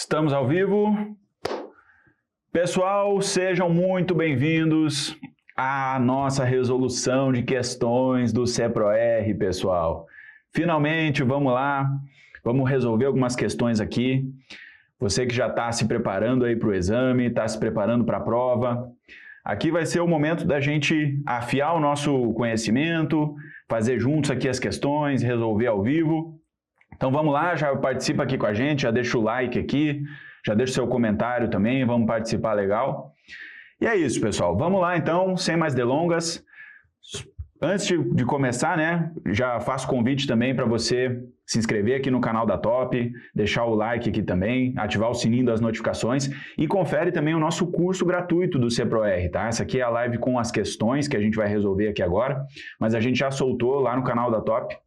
Estamos ao vivo. Pessoal, sejam muito bem-vindos à nossa resolução de questões do CEPRO-R, pessoal. Finalmente, vamos lá, vamos resolver algumas questões aqui. Você que já está se preparando aí para o exame, está se preparando para a prova. Aqui vai ser o momento da gente afiar o nosso conhecimento, fazer juntos aqui as questões, resolver ao vivo. Então vamos lá, já participa aqui com a gente, já deixa o like aqui, já deixa o seu comentário também, vamos participar legal. E é isso, pessoal. Vamos lá então, sem mais delongas. Antes de começar, né, já faço convite também para você se inscrever aqui no canal da Top, deixar o like aqui também, ativar o sininho das notificações e confere também o nosso curso gratuito do CEPRO-R, tá? Essa aqui é a live com as questões que a gente vai resolver aqui agora, mas a gente já soltou lá no canal da Top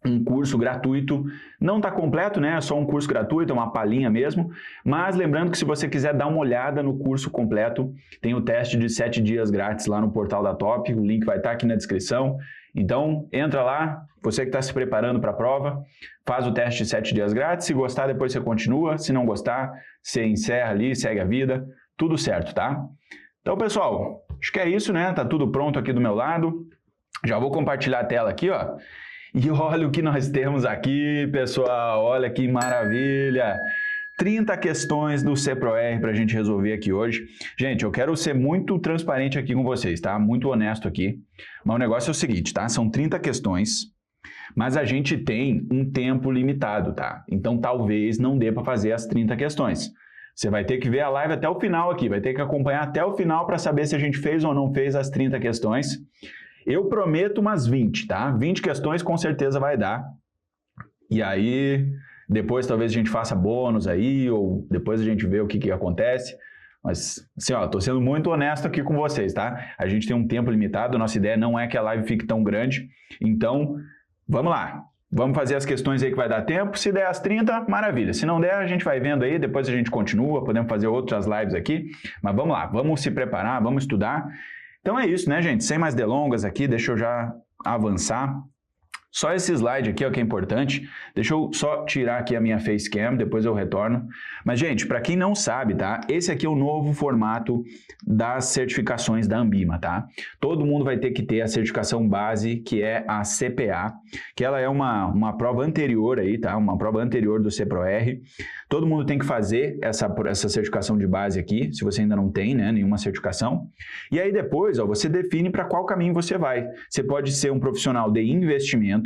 um curso gratuito, não está completo, né? É só um curso gratuito, é uma palhinha mesmo, mas lembrando que se você quiser dar uma olhada no curso completo, tem o teste de 7 dias grátis lá no portal da Top, o link vai estar aqui na descrição, então entra lá, você que está se preparando para a prova, faz o teste de 7 dias grátis, se gostar depois você continua, se não gostar, você encerra ali, segue a vida, tudo certo, tá? Então pessoal, acho que é isso, né? Tá tudo pronto aqui do meu lado, já vou compartilhar a tela aqui, ó. E olha o que nós temos aqui, pessoal, olha que maravilha! 30 questões do CEPRO-R para a gente resolver aqui hoje. Gente, eu quero ser muito transparente aqui com vocês, tá? Muito honesto aqui. Mas o negócio é o seguinte, tá? São 30 questões, mas a gente tem um tempo limitado, tá? Então talvez não dê para fazer as 30 questões. Você vai ter que ver a live até o final aqui, vai ter que acompanhar até o final para saber se a gente fez ou não fez as 30 questões. Eu prometo umas 20, tá? 20 questões com certeza vai dar. E aí, depois talvez a gente faça bônus aí, ou depois a gente vê o que acontece. Mas, assim, ó, tô sendo muito honesto aqui com vocês, tá? A gente tem um tempo limitado, a nossa ideia não é que a live fique tão grande. Então, vamos lá. Vamos fazer as questões aí que vai dar tempo. Se der as 30, maravilha. Se não der, a gente vai vendo aí, depois a gente continua, podemos fazer outras lives aqui. Mas vamos lá, vamos se preparar, vamos estudar. Então é isso, né, gente? Sem mais delongas aqui, deixa eu já avançar. Só esse slide aqui, ó, que é importante. Deixa eu só tirar aqui a minha facecam, depois eu retorno. Mas, gente, para quem não sabe, tá? Esse aqui é o novo formato das certificações da Ambima, tá? Todo mundo vai ter que ter a certificação base, que é a CPA, que ela é uma prova anterior aí, tá? Uma prova anterior do CEPRO-R. Todo mundo tem que fazer essa certificação de base aqui, se você ainda não tem, né, nenhuma certificação. E aí depois, ó, você define para qual caminho você vai. Você pode ser um profissional de investimentos,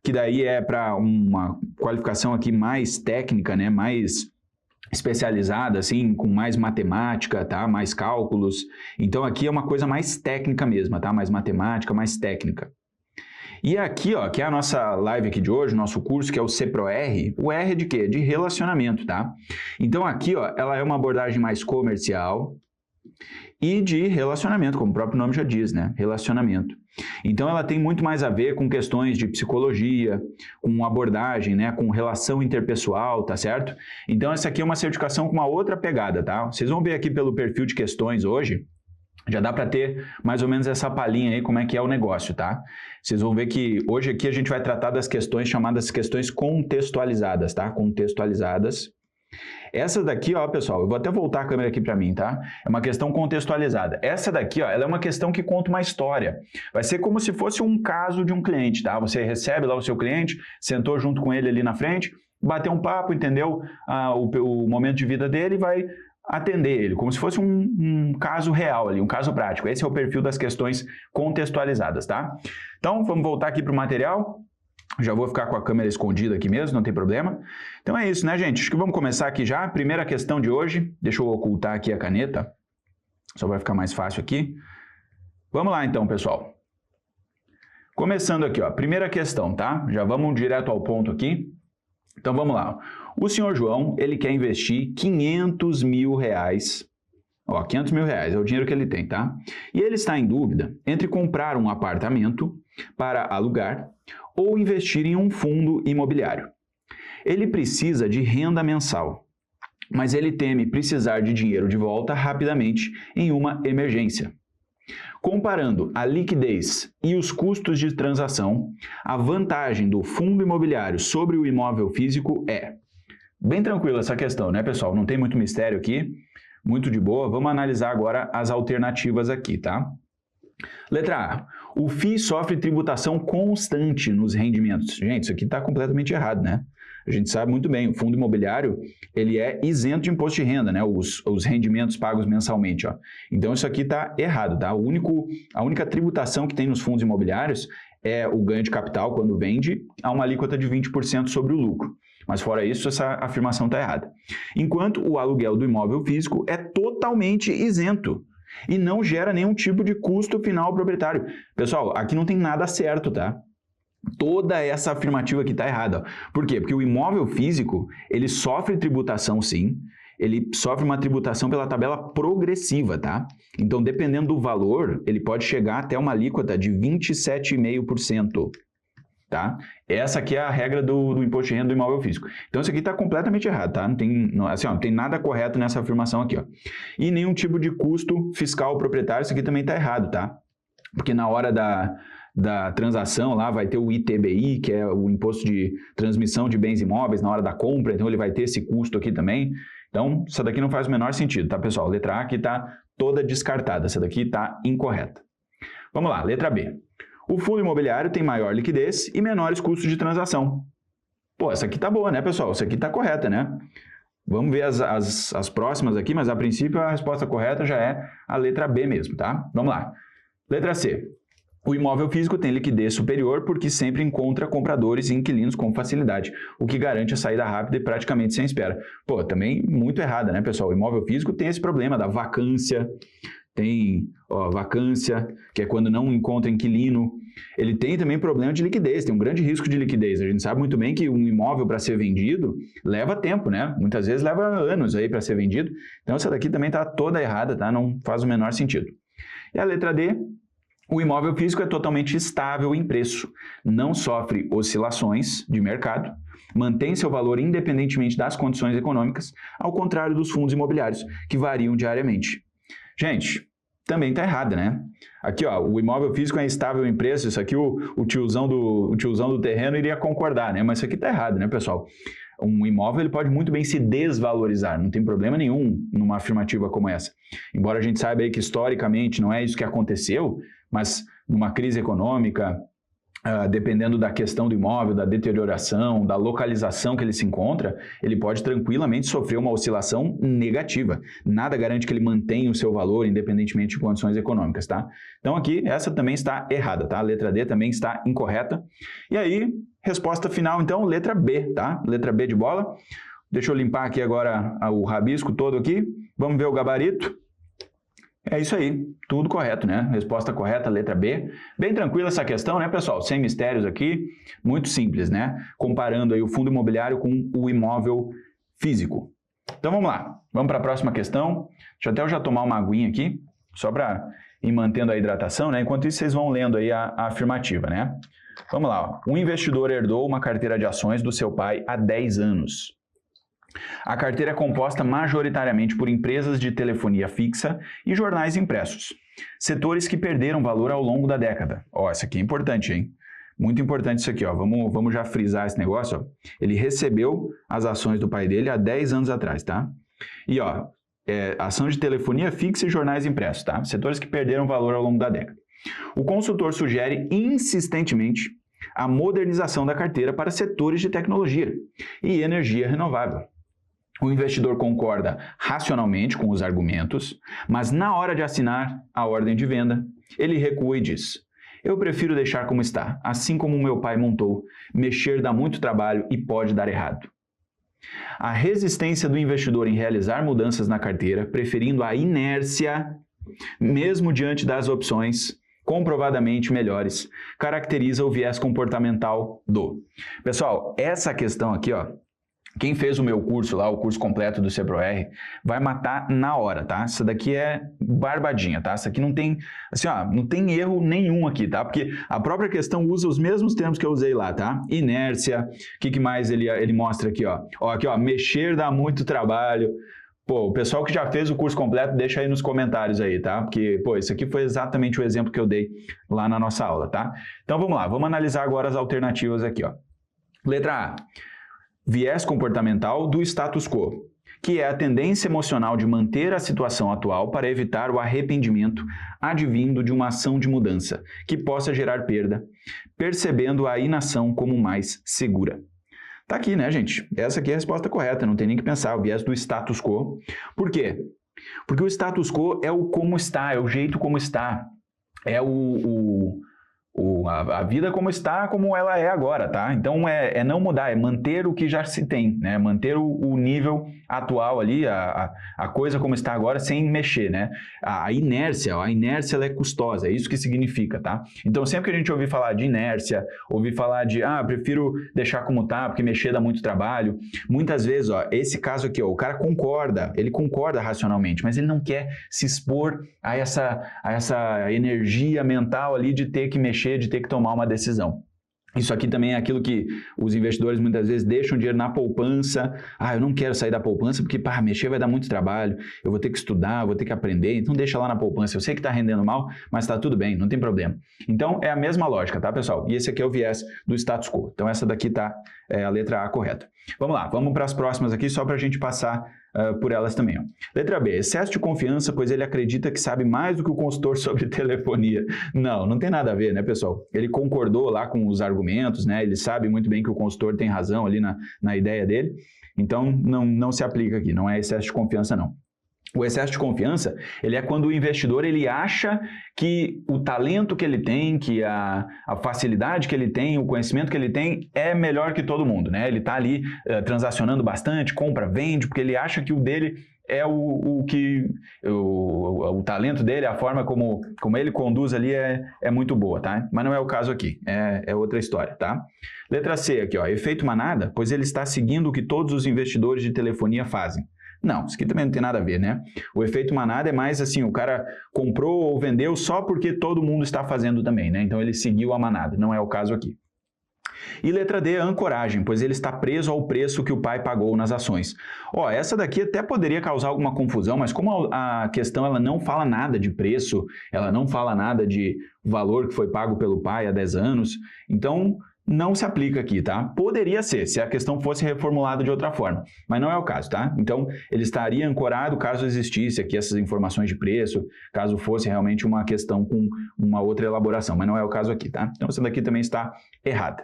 que daí é para uma qualificação aqui mais técnica, né, mais especializada, assim, com mais matemática, tá, mais cálculos. Então aqui é uma coisa mais técnica mesmo, tá, mais matemática, mais técnica. E aqui, ó, que é a nossa live aqui de hoje, o nosso curso, que é o CEPRO-R. O R é de quê? De relacionamento, tá? Então aqui, ó, ela é uma abordagem mais comercial e de relacionamento, como o próprio nome já diz, né? Relacionamento. Então ela tem muito mais a ver com questões de psicologia, com abordagem, né? Com relação interpessoal, tá certo? Então essa aqui é uma certificação com uma outra pegada, tá? Vocês vão ver aqui pelo perfil de questões hoje, já dá para ter mais ou menos essa palhinha aí como é que é o negócio, tá? Vocês vão ver que hoje aqui a gente vai tratar das questões chamadas questões contextualizadas, tá? Contextualizadas. Essa daqui, ó, pessoal, eu vou até voltar a câmera aqui para mim, tá? É uma questão contextualizada. Essa daqui, ó, ela é uma questão que conta uma história. Vai ser como se fosse um caso de um cliente, tá? Você recebe lá o seu cliente, sentou junto com ele ali na frente, bateu um papo, entendeu? O momento de vida dele, vai atender ele, como se fosse um caso real ali, um caso prático. Esse é o perfil das questões contextualizadas, tá? Então, vamos voltar aqui para o material. Já vou ficar com a câmera escondida aqui mesmo, não tem problema. Então é isso, né, gente? Acho que vamos começar aqui já. Primeira questão de hoje. Deixa eu ocultar aqui a caneta, só vai ficar mais fácil aqui. Vamos lá então, pessoal. Começando aqui, ó, primeira questão, tá? Já vamos direto ao ponto aqui. Então vamos lá. O senhor João, ele quer investir 500 mil reais. Ó, 500 mil reais é o dinheiro que ele tem, tá? E ele está em dúvida entre comprar um apartamento para alugar ou investir em um fundo imobiliário. Ele precisa de renda mensal, mas ele teme precisar de dinheiro de volta rapidamente em uma emergência. Comparando a liquidez e os custos de transação, a vantagem do fundo imobiliário sobre o imóvel físico é Bem tranquila essa questão, né, pessoal? Não tem muito mistério aqui, muito de boa. Vamos analisar agora as alternativas aqui, tá? Letra A. O FII sofre tributação constante nos rendimentos. Gente, isso aqui está completamente errado, né? A gente sabe muito bem, o fundo imobiliário, ele é isento de imposto de renda, né? Os rendimentos pagos mensalmente, ó. Então, isso aqui está errado, tá? A única tributação que tem nos fundos imobiliários é o ganho de capital quando vende a uma alíquota de 20% sobre o lucro. Mas fora isso, essa afirmação está errada. Enquanto o aluguel do imóvel físico é totalmente isento e não gera nenhum tipo de custo final ao proprietário. Pessoal, aqui não tem nada certo, tá? Toda essa afirmativa aqui está errada. Por quê? Porque o imóvel físico, ele sofre tributação sim, ele sofre uma tributação pela tabela progressiva, tá? Então, dependendo do valor, ele pode chegar até uma alíquota de 27,5%. Tá? Essa aqui é a regra do imposto de renda do imóvel físico. Então, isso aqui está completamente errado, tá? Não tem nada correto nessa afirmação aqui, ó. E nenhum tipo de custo fiscal ao proprietário, isso aqui também está errado, tá? Porque na hora da transação lá vai ter o ITBI, que é o Imposto de Transmissão de Bens Imóveis na hora da compra, então ele vai ter esse custo aqui também. Então, essa daqui não faz o menor sentido, tá, pessoal? Letra A aqui está toda descartada, essa daqui está incorreta. Vamos lá, letra B. O fundo imobiliário tem maior liquidez e menores custos de transação. Pô, essa aqui tá boa, né, pessoal? Essa aqui tá correta, né? Vamos ver as próximas aqui, mas a princípio a resposta correta já é a letra B mesmo, tá? Vamos lá. Letra C. O imóvel físico tem liquidez superior porque sempre encontra compradores e inquilinos com facilidade, o que garante a saída rápida e praticamente sem espera. Pô, também muito errada, né, pessoal? O imóvel físico tem esse problema da vacância. Tem vacância, que é quando não encontra inquilino. Ele tem também problema de liquidez, tem um grande risco de liquidez. A gente sabe muito bem que um imóvel para ser vendido leva tempo, né? Muitas vezes leva anos aí para ser vendido. Então, essa daqui também está toda errada, tá? Não faz o menor sentido. E a letra D, o imóvel físico é totalmente estável em preço, não sofre oscilações de mercado, mantém seu valor independentemente das condições econômicas, ao contrário dos fundos imobiliários, que variam diariamente. Gente, também está errada, né? Aqui, ó, o imóvel físico é estável em preço, isso aqui o tiozão do terreno iria concordar, né? Mas isso aqui está errado, né, pessoal? Um imóvel ele pode muito bem se desvalorizar, não tem problema nenhum numa afirmativa como essa. Embora a gente saiba aí que historicamente não é isso que aconteceu, mas numa crise econômica, dependendo da questão do imóvel, da deterioração, da localização que ele se encontra, ele pode tranquilamente sofrer uma oscilação negativa. Nada garante que ele mantenha o seu valor, independentemente de condições econômicas, tá? Então aqui, essa também está errada, tá? A letra D também está incorreta. E aí, resposta final, então, letra B, tá? Letra B de bola. Deixa eu limpar aqui agora o rabisco todo aqui. Vamos ver o gabarito. É isso aí, tudo correto, né? Resposta correta, letra B. Bem tranquila essa questão, né, pessoal? Sem mistérios aqui, muito simples, né? Comparando aí o fundo imobiliário com o imóvel físico. Então vamos lá, vamos para a próxima questão. Deixa eu já tomar uma aguinha aqui, só para ir mantendo a hidratação, né? Enquanto isso, vocês vão lendo aí a afirmativa, né? Vamos lá, ó. Um investidor herdou uma carteira de ações do seu pai há 10 anos. A carteira é composta majoritariamente por empresas de telefonia fixa e jornais impressos, setores que perderam valor ao longo da década. Ó, isso aqui é importante, hein? Muito importante isso aqui, ó. Vamos já frisar esse negócio, ó. Ele recebeu as ações do pai dele há 10 anos atrás, tá? E, ó, ação de telefonia fixa e jornais impressos, tá? Setores que perderam valor ao longo da década. O consultor sugere insistentemente a modernização da carteira para setores de tecnologia e energia renovável. O investidor concorda racionalmente com os argumentos, mas na hora de assinar a ordem de venda, ele recua e diz: eu prefiro deixar como está, assim como meu pai montou. Mexer dá muito trabalho e pode dar errado. A resistência do investidor em realizar mudanças na carteira, preferindo a inércia, mesmo diante das opções comprovadamente melhores, caracteriza o viés comportamental do... Pessoal, essa questão aqui, ó, quem fez o meu curso lá, o curso completo do CEPRO-R, vai matar na hora, tá? Isso daqui é barbadinha, tá? Isso aqui não tem, assim, ó, não tem erro nenhum aqui, tá? Porque a própria questão usa os mesmos termos que eu usei lá, tá? Inércia, o que mais ele mostra aqui, ó? Ó, aqui, ó, mexer dá muito trabalho. Pô, o pessoal que já fez o curso completo, deixa aí nos comentários aí, tá? Porque, pô, isso aqui foi exatamente o exemplo que eu dei lá na nossa aula, tá? Então, vamos lá, vamos analisar agora as alternativas aqui, ó. Letra A. viés comportamental do status quo, que é a tendência emocional de manter a situação atual para evitar o arrependimento advindo de uma ação de mudança, que possa gerar perda, percebendo a inação como mais segura. Tá aqui, né, gente? Essa aqui é a resposta correta, não tem nem que pensar, o viés do status quo. Por quê? Porque o status quo é o como está, é o jeito como está, é a vida como está, como ela é agora, tá? Então é não mudar, é manter o que já se tem, né? Manter o nível atual ali, a coisa como está agora, sem mexer, né? A inércia ela é custosa, é isso que significa, tá? Então sempre que a gente ouvir falar de inércia, ouvir falar de, prefiro deixar como tá, porque mexer dá muito trabalho, muitas vezes, esse caso aqui, o cara ele concorda racionalmente, mas ele não quer se expor a essa energia mental ali de ter que mexer, de ter que tomar uma decisão. Isso aqui também é aquilo que os investidores muitas vezes deixam dinheiro na poupança. Eu não quero sair da poupança porque mexer vai dar muito trabalho, eu vou ter que estudar, vou ter que aprender, então deixa lá na poupança. Eu sei que está rendendo mal, mas está tudo bem, não tem problema. Então é a mesma lógica, tá, pessoal? E esse aqui é o viés do status quo. Então essa daqui tá a letra A correta. Vamos lá, vamos para as próximas aqui só para a gente passar por elas também. Letra B, excesso de confiança, pois ele acredita que sabe mais do que o consultor sobre telefonia. Não tem nada a ver, né, pessoal? Ele concordou lá com os argumentos, né? Ele sabe muito bem que o consultor tem razão ali na ideia dele, então não se aplica aqui, não é excesso de confiança, não. O excesso de confiança, ele é quando o investidor ele acha que o talento que ele tem, que a facilidade que ele tem, o conhecimento que ele tem é melhor que todo mundo, né? Ele está ali transacionando bastante, compra, vende, porque ele acha que o dele é o talento dele, a forma como ele conduz ali é muito boa, tá? Mas não é o caso aqui, é outra história, tá? Letra C aqui, efeito manada, pois ele está seguindo o que todos os investidores de telefonia fazem. Não, isso aqui também não tem nada a ver, né? O efeito manada é mais assim, o cara comprou ou vendeu só porque todo mundo está fazendo também, né? Então ele seguiu a manada, não é o caso aqui. E letra D, ancoragem, pois ele está preso ao preço que o pai pagou nas ações. Essa daqui até poderia causar alguma confusão, mas como a questão ela não fala nada de preço, ela não fala nada de valor que foi pago pelo pai há 10 anos, então não se aplica aqui, tá? Poderia ser, se a questão fosse reformulada de outra forma, mas não é o caso, tá? Então, ele estaria ancorado caso existisse aqui essas informações de preço, caso fosse realmente uma questão com uma outra elaboração, mas não é o caso aqui, tá? Então, essa daqui também está errada.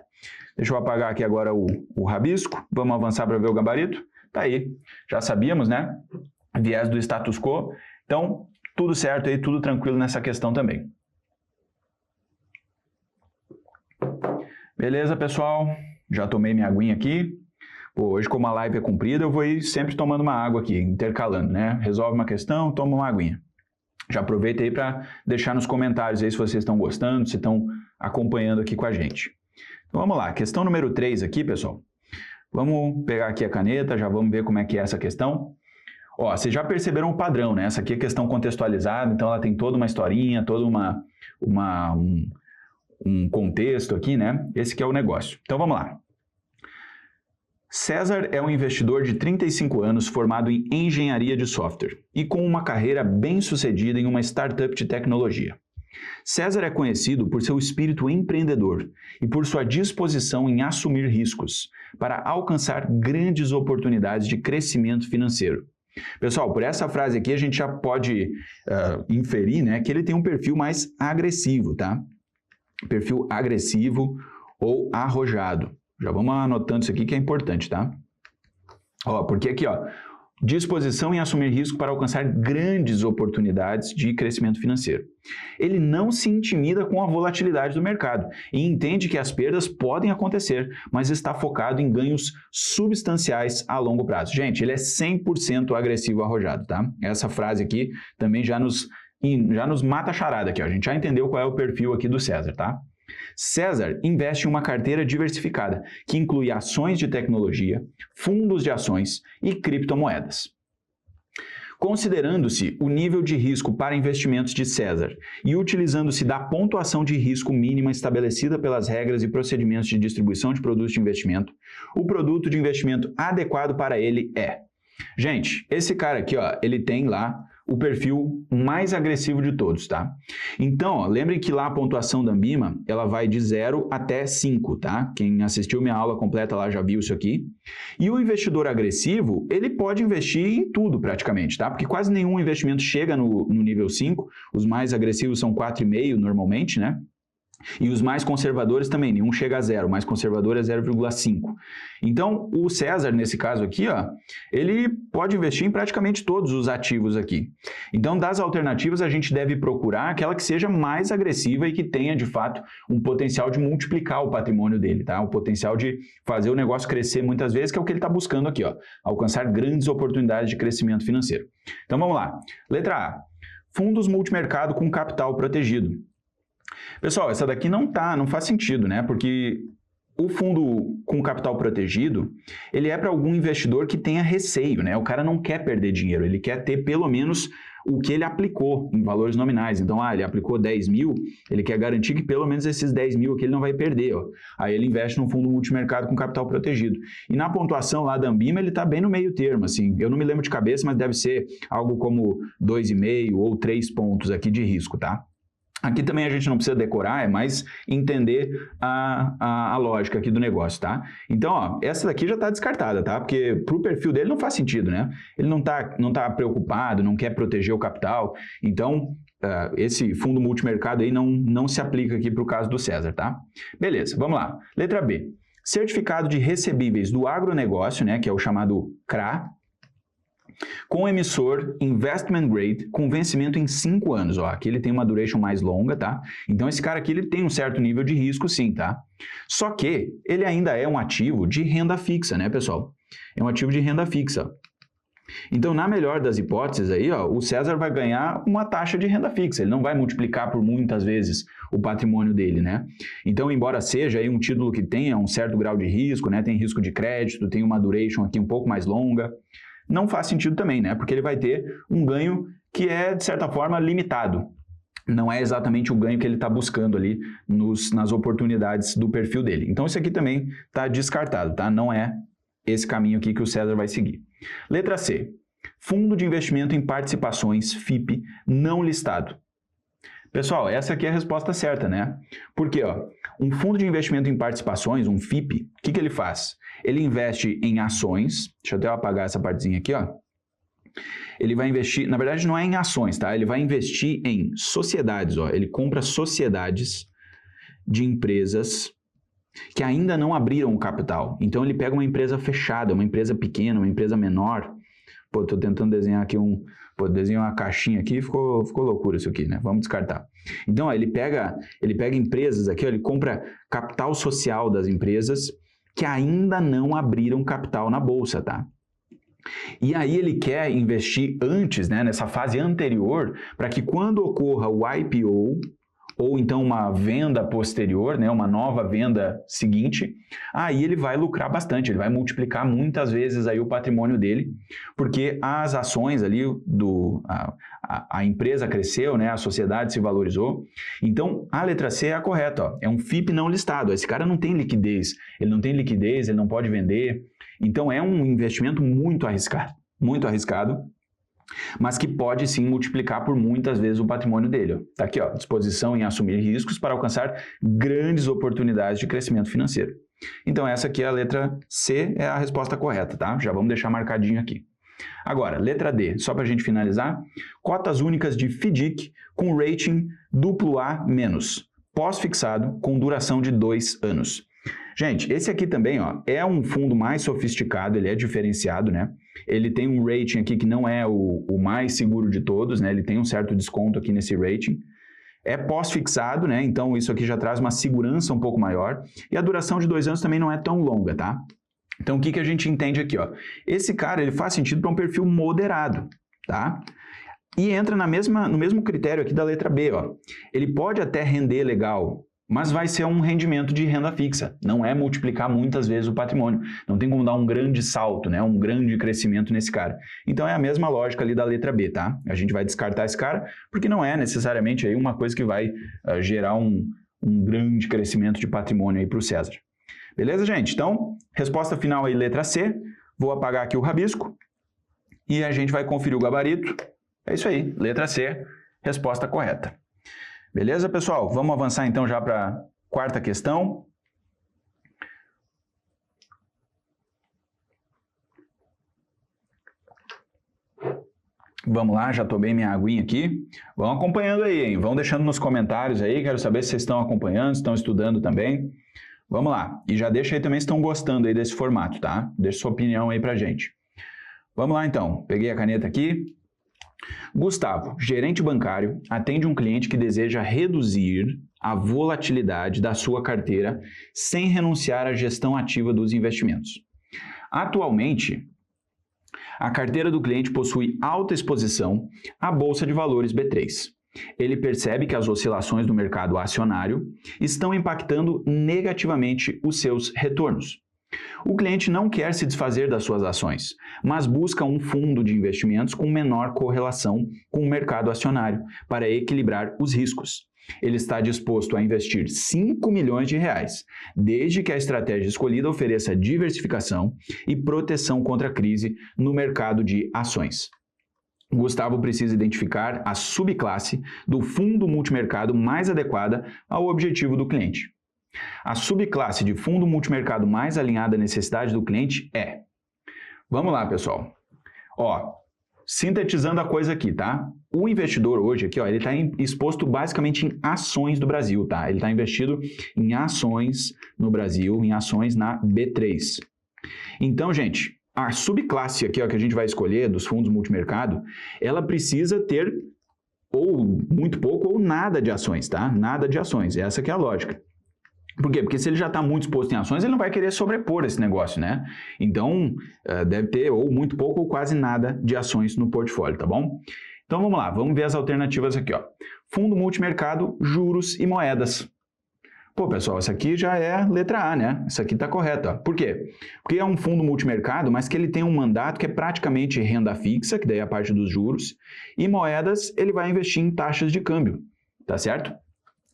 Deixa eu apagar aqui agora o rabisco, vamos avançar para ver o gabarito. Tá aí, já sabíamos, né? Viés do status quo, então, tudo certo aí, tudo tranquilo nessa questão também. Beleza, pessoal? Já tomei minha aguinha aqui. Hoje, como a live é comprida, eu vou ir sempre tomando uma água aqui, intercalando, né? Resolve uma questão, toma uma aguinha. Já aproveita aí para deixar nos comentários aí se vocês estão gostando, se estão acompanhando aqui com a gente. Então, vamos lá. Questão número 3 aqui, pessoal. Vamos pegar aqui a caneta, já vamos ver como é que é essa questão. Vocês já perceberam o padrão, né? Essa aqui é questão contextualizada, então ela tem toda uma historinha, toda um contexto aqui, né? Esse que é o negócio. Então, vamos lá. César é um investidor de 35 anos formado em engenharia de software e com uma carreira bem-sucedida em uma startup de tecnologia. César é conhecido por seu espírito empreendedor e por sua disposição em assumir riscos para alcançar grandes oportunidades de crescimento financeiro. Pessoal, por essa frase aqui a gente já pode inferir, né, que ele tem um perfil mais agressivo, tá? Perfil agressivo ou arrojado. Já vamos anotando isso aqui que é importante, tá? Porque aqui, disposição em assumir risco para alcançar grandes oportunidades de crescimento financeiro. Ele não se intimida com a volatilidade do mercado e entende que as perdas podem acontecer, mas está focado em ganhos substanciais a longo prazo. Gente, ele é 100% agressivo arrojado, tá? Essa frase aqui também já nos mata a charada aqui, A gente já entendeu qual é o perfil aqui do César, tá? César investe em uma carteira diversificada, que inclui ações de tecnologia, fundos de ações e criptomoedas. Considerando-se o nível de risco para investimentos de César e utilizando-se da pontuação de risco mínima estabelecida pelas regras e procedimentos de distribuição de produtos de investimento, o produto de investimento adequado para ele é... Gente, esse cara aqui, ele tem lá o perfil mais agressivo de todos, tá? Então, ó, lembrem que lá a pontuação da Ambima, ela vai de 0 até 5, tá? Quem assistiu minha aula completa lá já viu isso aqui. E o investidor agressivo, ele pode investir em tudo praticamente, tá? Porque quase nenhum investimento chega no nível 5, os mais agressivos são 4,5 normalmente, né? E os mais conservadores também, nenhum chega a 0, o mais conservador é 0,5. Então, o César, nesse caso aqui, ó, ele pode investir em praticamente todos os ativos aqui. Então, das alternativas, a gente deve procurar aquela que seja mais agressiva e que tenha, de fato, um potencial de multiplicar o patrimônio dele, tá? O potencial de fazer o negócio crescer muitas vezes, que é o que ele está buscando aqui, ó, alcançar grandes oportunidades de crescimento financeiro. Então, vamos lá. Letra A. Fundos multimercado com capital protegido. Pessoal, essa daqui não faz sentido, né? Porque o fundo com capital protegido, ele é para algum investidor que tenha receio, né? O cara não quer perder dinheiro, ele quer ter pelo menos o que ele aplicou em valores nominais. Então, ele aplicou 10 mil, ele quer garantir que pelo menos esses 10 mil aqui ele não vai perder, ó. Aí ele investe num fundo multimercado com capital protegido. E na pontuação lá da Ambima, ele está bem no meio termo, assim. Eu não me lembro de cabeça, mas deve ser algo como 2,5 ou 3 pontos aqui de risco, tá? Aqui também a gente não precisa decorar, é mais entender a lógica aqui do negócio, tá? Então, ó, essa daqui já está descartada, tá? Porque para o perfil dele não faz sentido, né? Ele não tá preocupado, não quer proteger o capital. Então, esse fundo multimercado aí não se aplica aqui para o caso do César, tá? Beleza, vamos lá. Letra B. Certificado de recebíveis do agronegócio, né? Que é o chamado CRA. Com emissor Investment Grade, com vencimento em 5 anos. Ó, aqui ele tem uma duration mais longa, tá? Então, esse cara aqui ele tem um certo nível de risco, sim, tá? Só que ele ainda é um ativo de renda fixa, né, pessoal? É um ativo de renda fixa. Então, na melhor das hipóteses aí, ó, o César vai ganhar uma taxa de renda fixa. Ele não vai multiplicar por muitas vezes o patrimônio dele, né? Então, embora seja aí um título que tenha um certo grau de risco, né? Tem risco de crédito, tem uma duration aqui um pouco mais longa, não faz sentido também, né? Porque ele vai ter um ganho que é, de certa forma, limitado. Não é exatamente o ganho que ele está buscando ali nas oportunidades do perfil dele. Então, isso aqui também está descartado, tá? Não é esse caminho aqui que o César vai seguir. Letra C. Fundo de investimento em participações, FIP, não listado. Pessoal, essa aqui é a resposta certa, né? Porque, ó, um fundo de investimento em participações, um FIP, o que ele faz? Ele investe em ações, deixa eu até apagar essa partezinha aqui, ó. Ele vai investir, na verdade não é em ações, tá? Ele vai investir em sociedades, ó. Ele compra sociedades de empresas que ainda não abriram o capital. Então ele pega uma empresa fechada, uma empresa pequena, uma empresa menor. Pô, tô tentando desenhar aqui desenhar uma caixinha aqui, ficou loucura isso aqui, né? Vamos descartar. Então, ó, ele pega empresas aqui, ó, ele compra capital social das empresas que ainda não abriram capital na bolsa, tá? E aí ele quer investir antes, né, nessa fase anterior, para que quando ocorra o IPO, ou então uma venda posterior, né, uma nova venda seguinte, aí ele vai lucrar bastante, ele vai multiplicar muitas vezes aí o patrimônio dele, porque as ações ali, a empresa cresceu, né, a sociedade se valorizou. Então, a letra C é a correta, ó, é um FIP não listado. Esse cara não tem liquidez, ele não pode vender. Então, é um investimento muito arriscado, mas que pode sim multiplicar por muitas vezes o patrimônio dele. Ó. Tá aqui, ó, disposição em assumir riscos para alcançar grandes oportunidades de crescimento financeiro. Então essa aqui é a letra C, é a resposta correta, tá? Já vamos deixar marcadinho aqui. Agora, letra D, só para a gente finalizar, cotas únicas de FDIC com rating AA-, pós-fixado com duração de 2 anos. Gente, esse aqui também, ó, é um fundo mais sofisticado, ele é diferenciado, né? Ele tem um rating aqui que não é o mais seguro de todos, né? Ele tem um certo desconto aqui nesse rating. É pós-fixado, né? Então isso aqui já traz uma segurança um pouco maior. E a duração de 2 anos também não é tão longa, tá? Então o que a gente entende aqui, ó? Esse cara, ele faz sentido para um perfil moderado, tá? E entra no mesmo critério aqui da letra B, ó. Ele pode até render legal, mas vai ser um rendimento de renda fixa, não é multiplicar muitas vezes o patrimônio, não tem como dar um grande salto, né? Um grande crescimento nesse cara. Então é a mesma lógica ali da letra B, tá? A gente vai descartar esse cara, porque não é necessariamente aí uma coisa que vai gerar um grande crescimento de patrimônio aí para o César. Beleza, gente? Então, resposta final aí, letra C, vou apagar aqui o rabisco, e a gente vai conferir o gabarito. É isso aí, letra C, resposta correta. Beleza, pessoal? Vamos avançar então já para a quarta questão. Vamos lá, já tomei minha aguinha aqui. Vão acompanhando aí, hein? Vão deixando nos comentários aí, quero saber se vocês estão acompanhando, se estão estudando também. Vamos lá. E já deixa aí também se estão gostando aí desse formato, tá? Deixa sua opinião aí pra gente. Vamos lá então. Peguei a caneta aqui. Gustavo, gerente bancário, atende um cliente que deseja reduzir a volatilidade da sua carteira sem renunciar à gestão ativa dos investimentos. Atualmente, a carteira do cliente possui alta exposição à Bolsa de Valores B3. Ele percebe que as oscilações do mercado acionário estão impactando negativamente os seus retornos. O cliente não quer se desfazer das suas ações, mas busca um fundo de investimentos com menor correlação com o mercado acionário para equilibrar os riscos. Ele está disposto a investir 5 milhões de reais, desde que a estratégia escolhida ofereça diversificação e proteção contra a crise no mercado de ações. Gustavo precisa identificar a subclasse do fundo multimercado mais adequada ao objetivo do cliente. A subclasse de fundo multimercado mais alinhada à necessidade do cliente é... Vamos lá, pessoal. Ó, sintetizando a coisa aqui, tá? O investidor hoje aqui, ó, ele está exposto basicamente em ações do Brasil, tá? Ele está investido em ações no Brasil, em ações na B3. Então, gente, a subclasse aqui, ó, que a gente vai escolher dos fundos multimercado, ela precisa ter ou muito pouco ou nada de ações, tá? Nada de ações. Essa que é a lógica. Por quê? Porque se ele já está muito exposto em ações, ele não vai querer sobrepor esse negócio, né? Então, deve ter ou muito pouco ou quase nada de ações no portfólio, tá bom? Então, vamos lá. Vamos ver as alternativas aqui, ó. Fundo multimercado, juros e moedas. Pô, pessoal, essa aqui já é letra A, né? Isso aqui está correto, ó. Por quê? Porque é um fundo multimercado, mas que ele tem um mandato que é praticamente renda fixa, que daí é a parte dos juros, e moedas ele vai investir em taxas de câmbio, tá certo?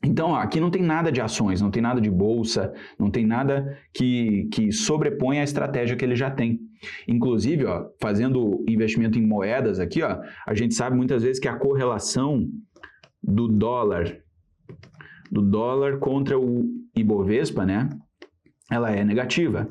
Então, ó, aqui não tem nada de ações, não tem nada de bolsa, não tem nada que sobrepõe a estratégia que ele já tem. Inclusive, ó, fazendo investimento em moedas aqui, ó, a gente sabe muitas vezes que a correlação do dólar contra o Ibovespa, né, ela é negativa.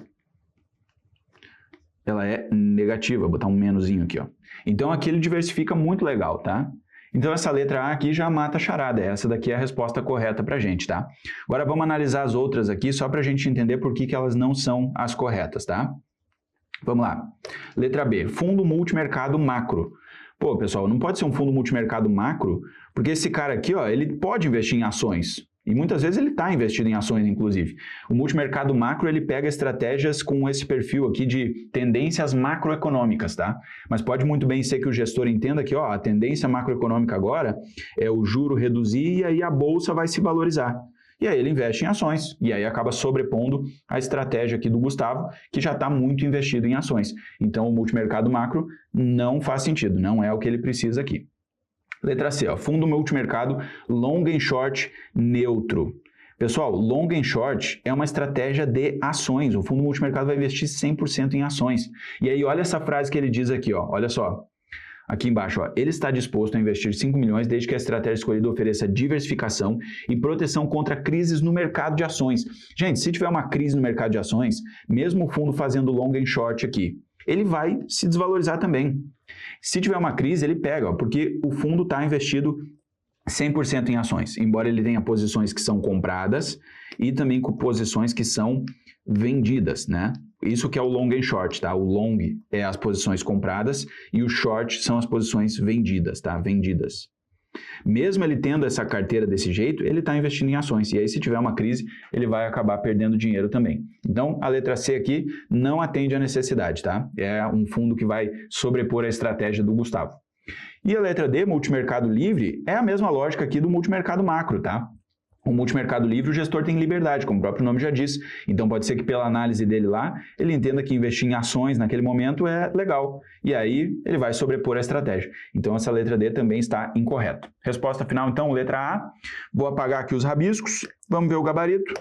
Ela é negativa, vou botar um menuzinho aqui, ó. Então, aqui ele diversifica muito legal, tá? Então, essa letra A aqui já mata a charada. Essa daqui é a resposta correta para a gente, tá? Agora, vamos analisar as outras aqui, só para a gente entender por que elas não são as corretas, tá? Vamos lá. Letra B, fundo multimercado macro. Pô, pessoal, não pode ser um fundo multimercado macro, porque esse cara aqui, ó, ele pode investir em ações. E muitas vezes ele está investido em ações, inclusive. O multimercado macro, ele pega estratégias com esse perfil aqui de tendências macroeconômicas, tá? Mas pode muito bem ser que o gestor entenda que, ó, a tendência macroeconômica agora é o juro reduzir e aí a bolsa vai se valorizar. E aí ele investe em ações, e aí acaba sobrepondo a estratégia aqui do Gustavo, que já está muito investido em ações. Então, o multimercado macro não faz sentido, não é o que ele precisa aqui. Letra C, ó, fundo multimercado long and short neutro. Pessoal, long and short é uma estratégia de ações. O fundo multimercado vai investir 100% em ações. E aí, olha essa frase que ele diz aqui, ó, olha só. Aqui embaixo, ó, ele está disposto a investir 5 milhões desde que a estratégia escolhida ofereça diversificação e proteção contra crises no mercado de ações. Gente, se tiver uma crise no mercado de ações, mesmo o fundo fazendo long and short aqui, ele vai se desvalorizar também. Se tiver uma crise, ele pega, ó, porque o fundo está investido 100% em ações, embora ele tenha posições que são compradas e também com posições que são vendidas, né? Isso que é o long and short, tá? O long é as posições compradas e o short são as posições vendidas, tá? Vendidas. Mesmo ele tendo essa carteira desse jeito, ele está investindo em ações. E aí, se tiver uma crise, ele vai acabar perdendo dinheiro também. Então, a letra C aqui não atende à necessidade, tá? É um fundo que vai sobrepor a estratégia do Gustavo. E a letra D, multimercado livre, é a mesma lógica aqui do multimercado macro, tá? O multimercado livre, o gestor tem liberdade, como o próprio nome já diz. Então, pode ser que pela análise dele lá, ele entenda que investir em ações naquele momento é legal. E aí, ele vai sobrepor a estratégia. Então, essa letra D também está incorreta. Resposta final, então, letra A. Vou apagar aqui os rabiscos. Vamos ver o gabarito.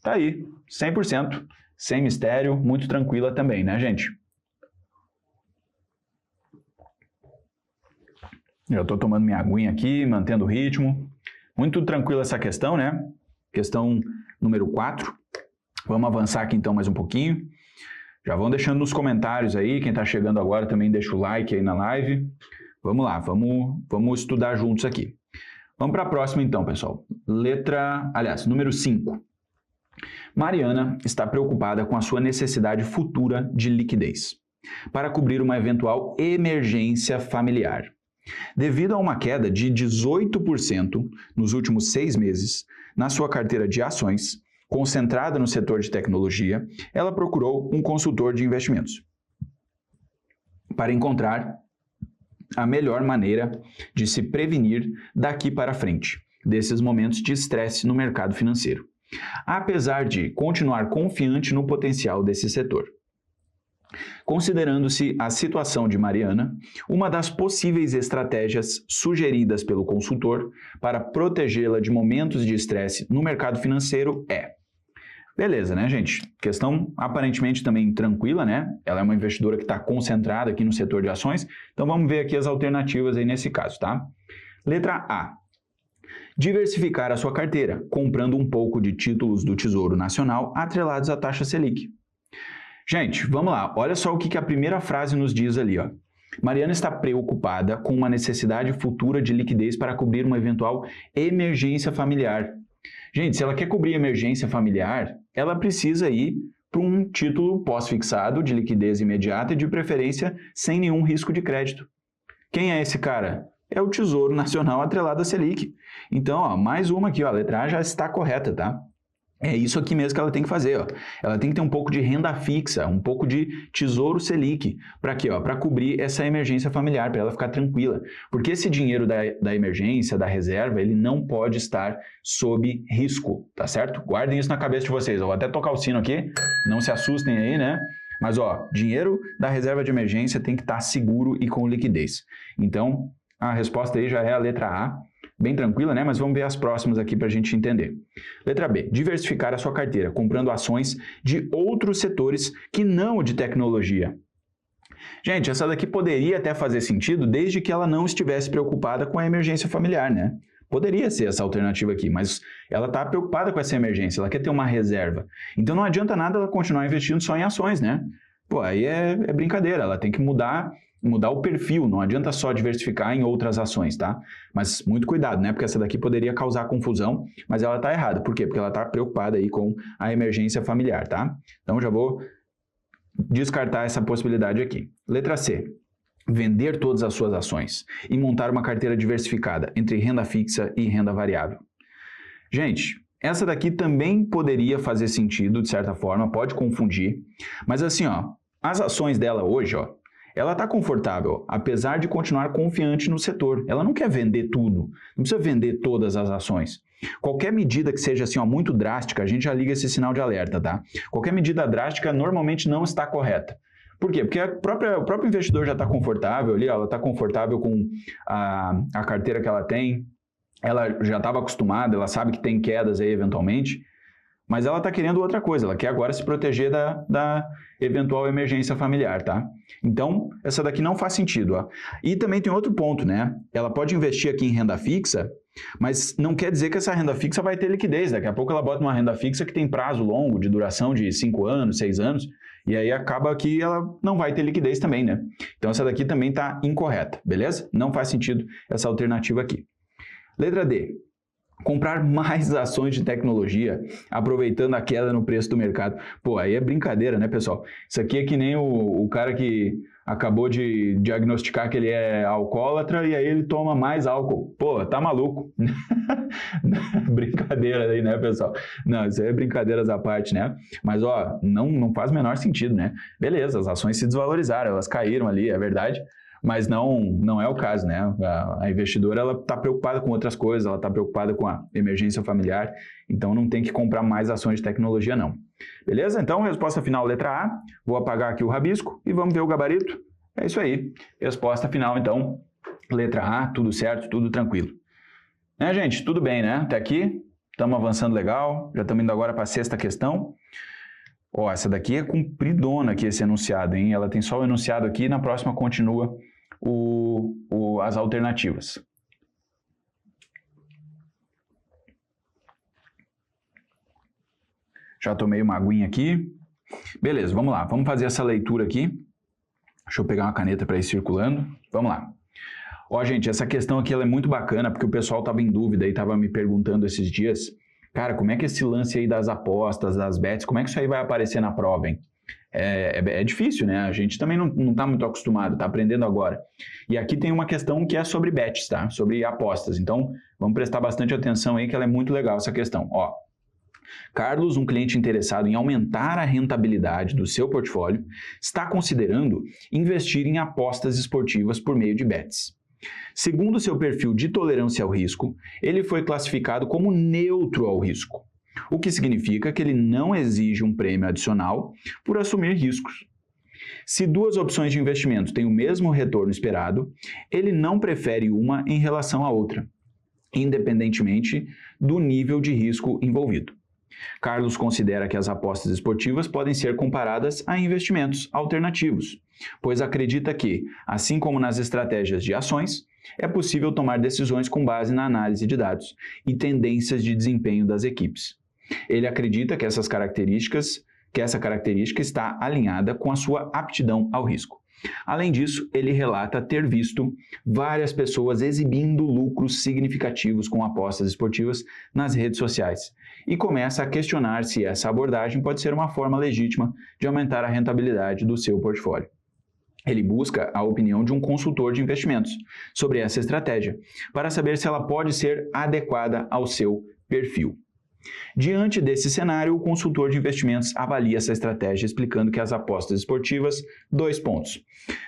Tá aí, 100%. Sem mistério, muito tranquila também, né, gente? Eu estou tomando minha aguinha aqui, mantendo o ritmo. Muito tranquila essa questão, né? Questão número 4. Vamos avançar aqui então mais um pouquinho. Já vão deixando nos comentários aí, quem está chegando agora também deixa o like aí na live. Vamos lá, vamos estudar juntos aqui. Vamos para a próxima então, pessoal. Número 5. Mariana está preocupada com a sua necessidade futura de liquidez para cobrir uma eventual emergência familiar. Devido a uma queda de 18% nos últimos 6 meses na sua carteira de ações, concentrada no setor de tecnologia, ela procurou um consultor de investimentos para encontrar a melhor maneira de se prevenir daqui para frente desses momentos de estresse no mercado financeiro, apesar de continuar confiante no potencial desse setor. Considerando-se a situação de Mariana, uma das possíveis estratégias sugeridas pelo consultor para protegê-la de momentos de estresse no mercado financeiro é... Beleza, né, gente? Questão aparentemente também tranquila, né? Ela é uma investidora que está concentrada aqui no setor de ações, então vamos ver aqui as alternativas aí nesse caso, tá? Letra A. Diversificar a sua carteira, comprando um pouco de títulos do Tesouro Nacional atrelados à taxa Selic. Gente, vamos lá. Olha só o que a primeira frase nos diz ali, ó. Mariana está preocupada com uma necessidade futura de liquidez para cobrir uma eventual emergência familiar. Gente, se ela quer cobrir emergência familiar, ela precisa ir para um título pós-fixado de liquidez imediata e de preferência sem nenhum risco de crédito. Quem é esse cara? É o Tesouro Nacional atrelado à Selic. Então, ó, mais uma aqui, ó, a letra A já está correta, tá? É isso aqui mesmo que ela tem que fazer, ó. Ela tem que ter um pouco de renda fixa, um pouco de Tesouro Selic, para quê, ó? Para cobrir essa emergência familiar, para ela ficar tranquila. Porque esse dinheiro da emergência, da reserva, ele não pode estar sob risco, tá certo? Guardem isso na cabeça de vocês. Eu vou até tocar o sino aqui, não se assustem aí, né? Mas, ó, dinheiro da reserva de emergência tem que estar seguro e com liquidez. Então, a resposta aí já é a letra A. Bem tranquila, né? Mas vamos ver as próximas aqui para a gente entender. Letra B. Diversificar a sua carteira, comprando ações de outros setores que não o de tecnologia. Gente, essa daqui poderia até fazer sentido desde que ela não estivesse preocupada com a emergência familiar, né? Poderia ser essa alternativa aqui, mas ela está preocupada com essa emergência, ela quer ter uma reserva. Então não adianta nada ela continuar investindo só em ações, né? Pô, aí é brincadeira, ela tem que mudar o perfil, não adianta só diversificar em outras ações, tá? Mas muito cuidado, né? Porque essa daqui poderia causar confusão, mas ela tá errada. Por quê? Porque ela tá preocupada aí com a emergência familiar, tá? Então já vou descartar essa possibilidade aqui. Letra C. Vender todas as suas ações e montar uma carteira diversificada entre renda fixa e renda variável. Gente, essa daqui também poderia fazer sentido, de certa forma, pode confundir, mas assim, ó, as ações dela hoje, ó, ela está confortável, apesar de continuar confiante no setor. Ela não quer vender tudo, não precisa vender todas as ações. Qualquer medida que seja assim, ó, muito drástica, a gente já liga esse sinal de alerta, tá? Qualquer medida drástica normalmente não está correta. Por quê? Porque o próprio investidor já está confortável ali, ó, ela está confortável com a carteira que ela tem, ela já estava acostumada, ela sabe que tem quedas aí eventualmente, mas ela está querendo outra coisa, ela quer agora se proteger da eventual emergência familiar, tá? Então, essa daqui não faz sentido, ó. E também tem outro ponto, né? Ela pode investir aqui em renda fixa, mas não quer dizer que essa renda fixa vai ter liquidez. Daqui a pouco ela bota uma renda fixa que tem prazo longo, de duração de 5 anos, 6 anos, e aí acaba que ela não vai ter liquidez também, né? Então, essa daqui também está incorreta, beleza? Não faz sentido essa alternativa aqui. Letra D. Comprar mais ações de tecnologia, aproveitando a queda no preço do mercado. Pô, aí é brincadeira, né, pessoal? Isso aqui é que nem o cara que acabou de diagnosticar que ele é alcoólatra e aí ele toma mais álcool. Pô, tá maluco. Brincadeira aí, né, pessoal? Não, isso aí é brincadeiras à parte, né? Mas, ó, não faz o menor sentido, né? Beleza, as ações se desvalorizaram, elas caíram ali, é verdade. Mas não é o caso, né? A investidora ela está preocupada com outras coisas, ela está preocupada com a emergência familiar, então não tem que comprar mais ações de tecnologia, não. Beleza? Então, resposta final, letra A. Vou apagar aqui o rabisco e vamos ver o gabarito. É isso aí. Resposta final, então, letra A, tudo certo, tudo tranquilo. Né, gente? Tudo bem, né? Até aqui, estamos avançando legal, já estamos indo agora para a 6ª questão. Ó, essa daqui é compridona aqui, esse enunciado, hein? Ela tem só o enunciado aqui e na próxima continua as alternativas. Já tomei uma aguinha aqui. Beleza, vamos lá. Vamos fazer essa leitura aqui. Deixa eu pegar uma caneta para ir circulando. Vamos lá. Ó, gente, essa questão aqui ela é muito bacana, porque o pessoal estava em dúvida e estava me perguntando esses dias, cara, como é que esse lance aí das apostas, das bets, como é que isso aí vai aparecer na prova, hein? É difícil, né? A gente também não está muito acostumado, está aprendendo agora. E aqui tem uma questão que é sobre bets, tá? Sobre apostas. Então, vamos prestar bastante atenção aí, que ela é muito legal essa questão. Ó, Carlos, um cliente interessado em aumentar a rentabilidade do seu portfólio, está considerando investir em apostas esportivas por meio de bets. Segundo seu perfil de tolerância ao risco, ele foi classificado como neutro ao risco, o que significa que ele não exige um prêmio adicional por assumir riscos. Se duas opções de investimento têm o mesmo retorno esperado, ele não prefere uma em relação à outra, independentemente do nível de risco envolvido. Carlos considera que as apostas esportivas podem ser comparadas a investimentos alternativos, pois acredita que, assim como nas estratégias de ações, é possível tomar decisões com base na análise de dados e tendências de desempenho das equipes. Ele acredita que essa característica está alinhada com a sua aptidão ao risco. Além disso, ele relata ter visto várias pessoas exibindo lucros significativos com apostas esportivas nas redes sociais e começa a questionar se essa abordagem pode ser uma forma legítima de aumentar a rentabilidade do seu portfólio. Ele busca a opinião de um consultor de investimentos sobre essa estratégia, para saber se ela pode ser adequada ao seu perfil. Diante desse cenário, o consultor de investimentos avalia essa estratégia, explicando que as apostas esportivas, 2 pontos.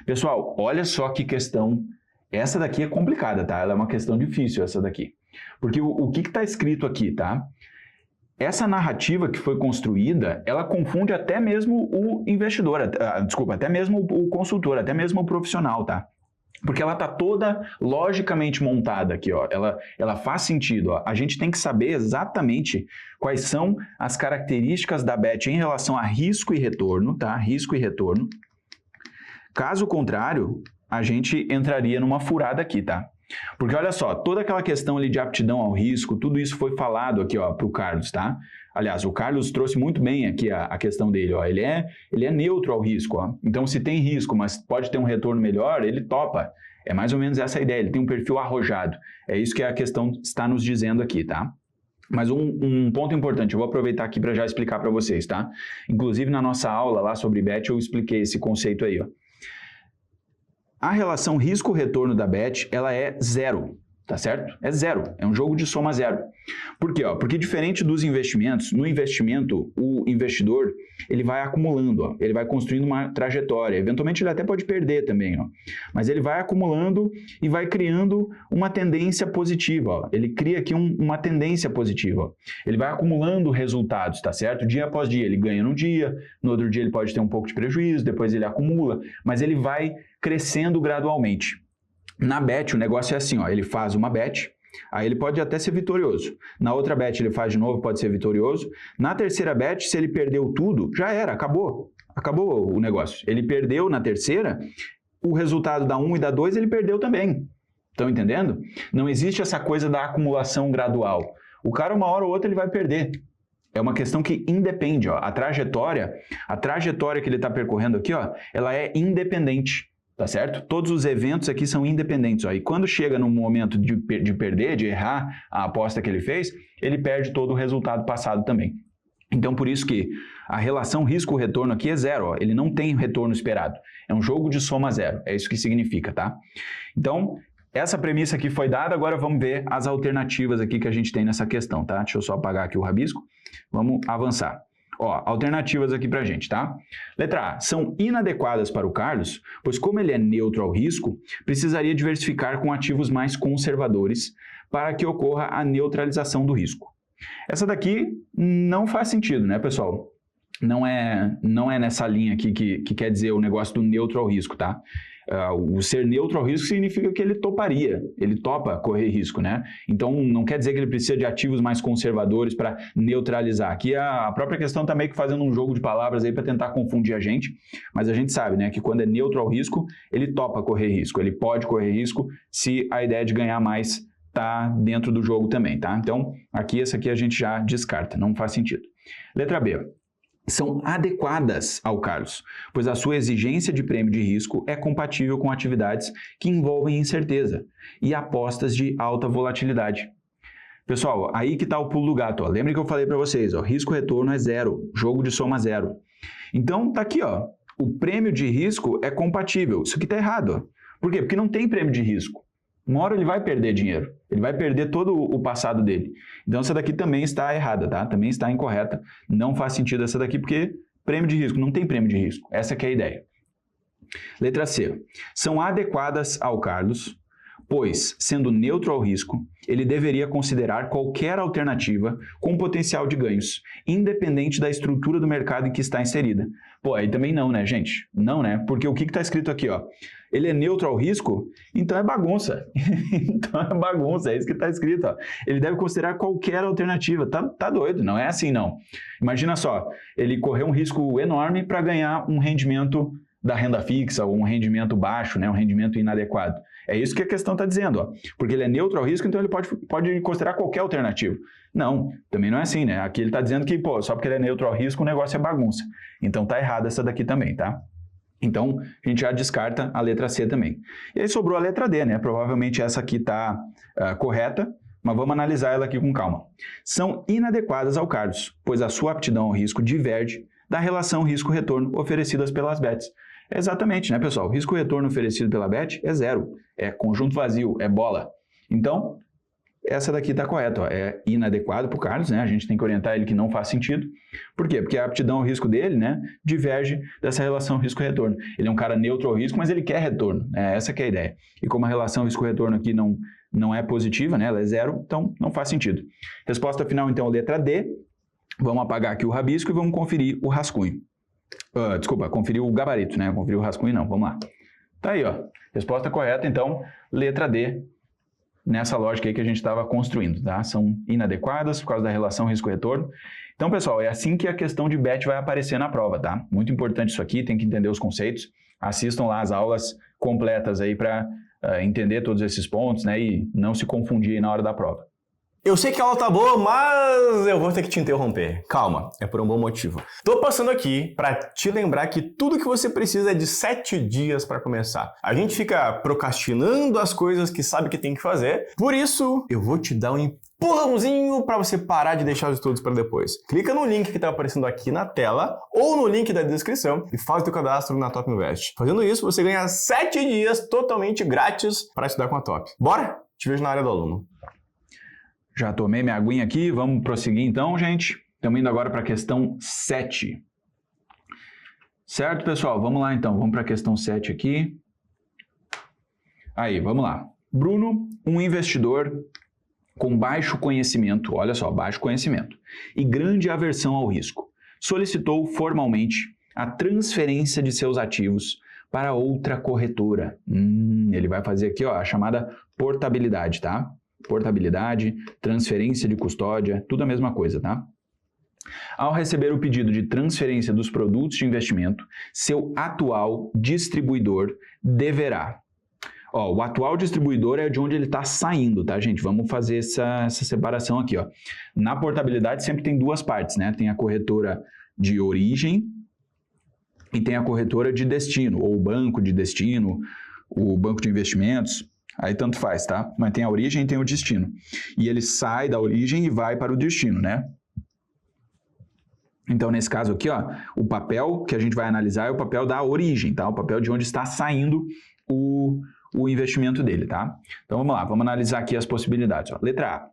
Pessoal, olha só que questão, essa daqui é complicada, tá? Ela é uma questão difícil, essa daqui. Porque o que está escrito aqui, tá? Essa narrativa que foi construída, ela confunde até mesmo o investidor, até mesmo o consultor, até mesmo o profissional, tá? Porque ela está toda logicamente montada aqui, ó. Ela faz sentido, ó. A gente tem que saber exatamente quais são as características da bet em relação a risco e retorno, tá? Risco e retorno. Caso contrário, a gente entraria numa furada aqui, tá? Porque olha só, toda aquela questão ali de aptidão ao risco, tudo isso foi falado aqui, ó, para o Carlos, tá? Aliás, o Carlos trouxe muito bem aqui a questão dele, ó. Ele é neutro ao risco, ó. Então, se tem risco, mas pode ter um retorno melhor, ele topa. É mais ou menos essa a ideia, ele tem um perfil arrojado. É isso que a questão está nos dizendo aqui, tá? Mas um ponto importante, eu vou aproveitar aqui para já explicar para vocês, tá? Inclusive, na nossa aula lá sobre bet, eu expliquei esse conceito aí, ó. A relação risco-retorno da bet, ela é 0, tá certo? É 0, é um jogo de soma 0. Por quê? Porque diferente dos investimentos, no investimento, o investidor, ele vai acumulando, ó, ele vai construindo uma trajetória, eventualmente ele até pode perder também, ó, mas ele vai acumulando e vai criando uma tendência positiva, ó. Ele cria aqui uma tendência positiva, ó. Ele vai acumulando resultados, tá certo? Dia após dia, ele ganha num dia, no outro dia ele pode ter um pouco de prejuízo, depois ele acumula, mas ele vai crescendo gradualmente. Na bet, o negócio é assim, ó, ele faz uma bet, aí ele pode até ser vitorioso. Na outra bet ele faz de novo, pode ser vitorioso. Na terceira bet, se ele perdeu tudo, já era, acabou. Acabou o negócio. Ele perdeu na terceira, o resultado da 1 e da 2 ele perdeu também. Estão entendendo? Não existe essa coisa da acumulação gradual. O cara, uma hora ou outra, ele vai perder. É uma questão que independe, ó. A trajetória que ele está percorrendo aqui, ó, ela é independente. Tá certo? Todos os eventos aqui são independentes, ó. E quando chega no momento de perder, de errar a aposta que ele fez, ele perde todo o resultado passado também. Então, por isso que a relação risco-retorno aqui é 0, ó. Ele não tem retorno esperado. É um jogo de soma 0. É isso que significa, tá? Então, essa premissa aqui foi dada, agora vamos ver as alternativas aqui que a gente tem nessa questão, tá? Deixa eu só apagar aqui o rabisco. Vamos avançar. Ó, alternativas aqui pra gente, tá? Letra A, são inadequadas para o Carlos, pois como ele é neutro ao risco, precisaria diversificar com ativos mais conservadores para que ocorra a neutralização do risco. Essa daqui não faz sentido, né, pessoal? Não é nessa linha aqui que quer dizer o negócio do neutro ao risco, tá? O ser neutro ao risco significa que ele topa correr risco, né? Então, não quer dizer que ele precisa de ativos mais conservadores para neutralizar. Aqui a própria questão está meio que fazendo um jogo de palavras aí para tentar confundir a gente, mas a gente sabe, né, que quando é neutro ao risco, ele topa correr risco, ele pode correr risco se a ideia de ganhar mais está dentro do jogo também, tá? Então, essa aqui a gente já descarta, não faz sentido. Letra B. São adequadas ao Carlos, pois a sua exigência de prêmio de risco é compatível com atividades que envolvem incerteza e apostas de alta volatilidade. Pessoal, aí que está o pulo do gato. Lembra que eu falei para vocês, risco-retorno é zero, jogo de soma zero. Então, tá aqui, o prêmio de risco é compatível. Isso aqui está errado. Por quê? Porque não tem prêmio de risco. Uma hora ele vai perder dinheiro, ele vai perder todo o passado dele. Então essa daqui também está errada, tá? Também está incorreta, não faz sentido essa daqui porque prêmio de risco, não tem prêmio de risco. Essa que é a ideia. Letra C. São adequadas ao Carlos, pois, sendo neutro ao risco, ele deveria considerar qualquer alternativa com potencial de ganhos, independente da estrutura do mercado em que está inserida. Pô, aí também não, né, gente? Não, né? Porque o que está escrito aqui, ele é neutro ao risco, então é bagunça. Então é bagunça, é isso que está escrito, Ele deve considerar qualquer alternativa. Tá doido, não é assim, não. Imagina só, ele correu um risco enorme para ganhar um rendimento da renda fixa, ou um rendimento baixo, né, um rendimento inadequado. É isso que a questão está dizendo, porque ele é neutro ao risco, então ele pode considerar qualquer alternativa. Não, também não é assim, né? Aqui ele está dizendo que, só porque ele é neutro ao risco, o negócio é bagunça. Então tá errada essa daqui também, tá? Então, a gente já descarta a letra C também. E aí sobrou a letra D, né? Provavelmente essa aqui está correta, mas vamos analisar ela aqui com calma. São inadequadas ao Carlos, pois a sua aptidão ao risco diverge da relação risco-retorno oferecidas pelas bets. Exatamente, né, pessoal? O risco-retorno oferecido pela bet é zero, é conjunto vazio, é bola. Então, essa daqui está correta, é inadequado para o Carlos, né? A gente tem que orientar ele que não faz sentido. Por quê? Porque a aptidão ao risco dele, né, diverge dessa relação risco-retorno. Ele é um cara neutro ao risco, mas ele quer retorno, essa que é a ideia. E como a relação risco-retorno aqui não é positiva, né, ela é zero, então não faz sentido. Resposta final, então, letra D. Vamos apagar aqui o rabisco e vamos conferir o rascunho. Conferir o gabarito, né? Conferir o rascunho não, vamos lá. Tá aí, Resposta correta, então, letra D, nessa lógica aí que a gente estava construindo, tá? São inadequadas por causa da relação risco-retorno. Então, pessoal, é assim que a questão de bet vai aparecer na prova, tá? Muito importante isso aqui, tem que entender os conceitos. Assistam lá as aulas completas aí para entender todos esses pontos, né? E não se confundir aí na hora da prova. Eu sei que a aula tá boa, mas eu vou ter que te interromper. Calma, é por um bom motivo. Tô passando aqui para te lembrar que tudo que você precisa é de 7 dias para começar. A gente fica procrastinando as coisas que sabe que tem que fazer, por isso eu vou te dar um empurrãozinho para você parar de deixar os estudos para depois. Clica no link que tá aparecendo aqui na tela ou no link da descrição e faz o teu cadastro na Top Invest. Fazendo isso, você ganha 7 dias totalmente grátis para estudar com a Top. Bora? Te vejo na área do aluno. Já tomei minha aguinha aqui, vamos prosseguir então, gente. Estamos indo agora para a questão 7. Certo, pessoal? Vamos lá então, vamos para a questão 7 aqui. Aí, vamos lá. Bruno, um investidor com baixo conhecimento, olha só, baixo conhecimento, e grande aversão ao risco, solicitou formalmente a transferência de seus ativos para outra corretora. Ele vai fazer aqui, a chamada portabilidade, tá? Portabilidade, transferência de custódia, tudo a mesma coisa, tá? Ao receber o pedido de transferência dos produtos de investimento, seu atual distribuidor deverá... o atual distribuidor é de onde ele está saindo, tá, gente? Vamos fazer essa separação aqui, Na portabilidade sempre tem duas partes, né? Tem a corretora de origem e tem a corretora de destino, ou o banco de destino, o banco de investimentos... Aí tanto faz, tá? Mas tem a origem e tem o destino. E ele sai da origem e vai para o destino, né? Então, nesse caso aqui, o papel que a gente vai analisar é o papel da origem, tá? O papel de onde está saindo o investimento dele, tá? Então, vamos lá. Vamos analisar aqui as possibilidades. Letra A.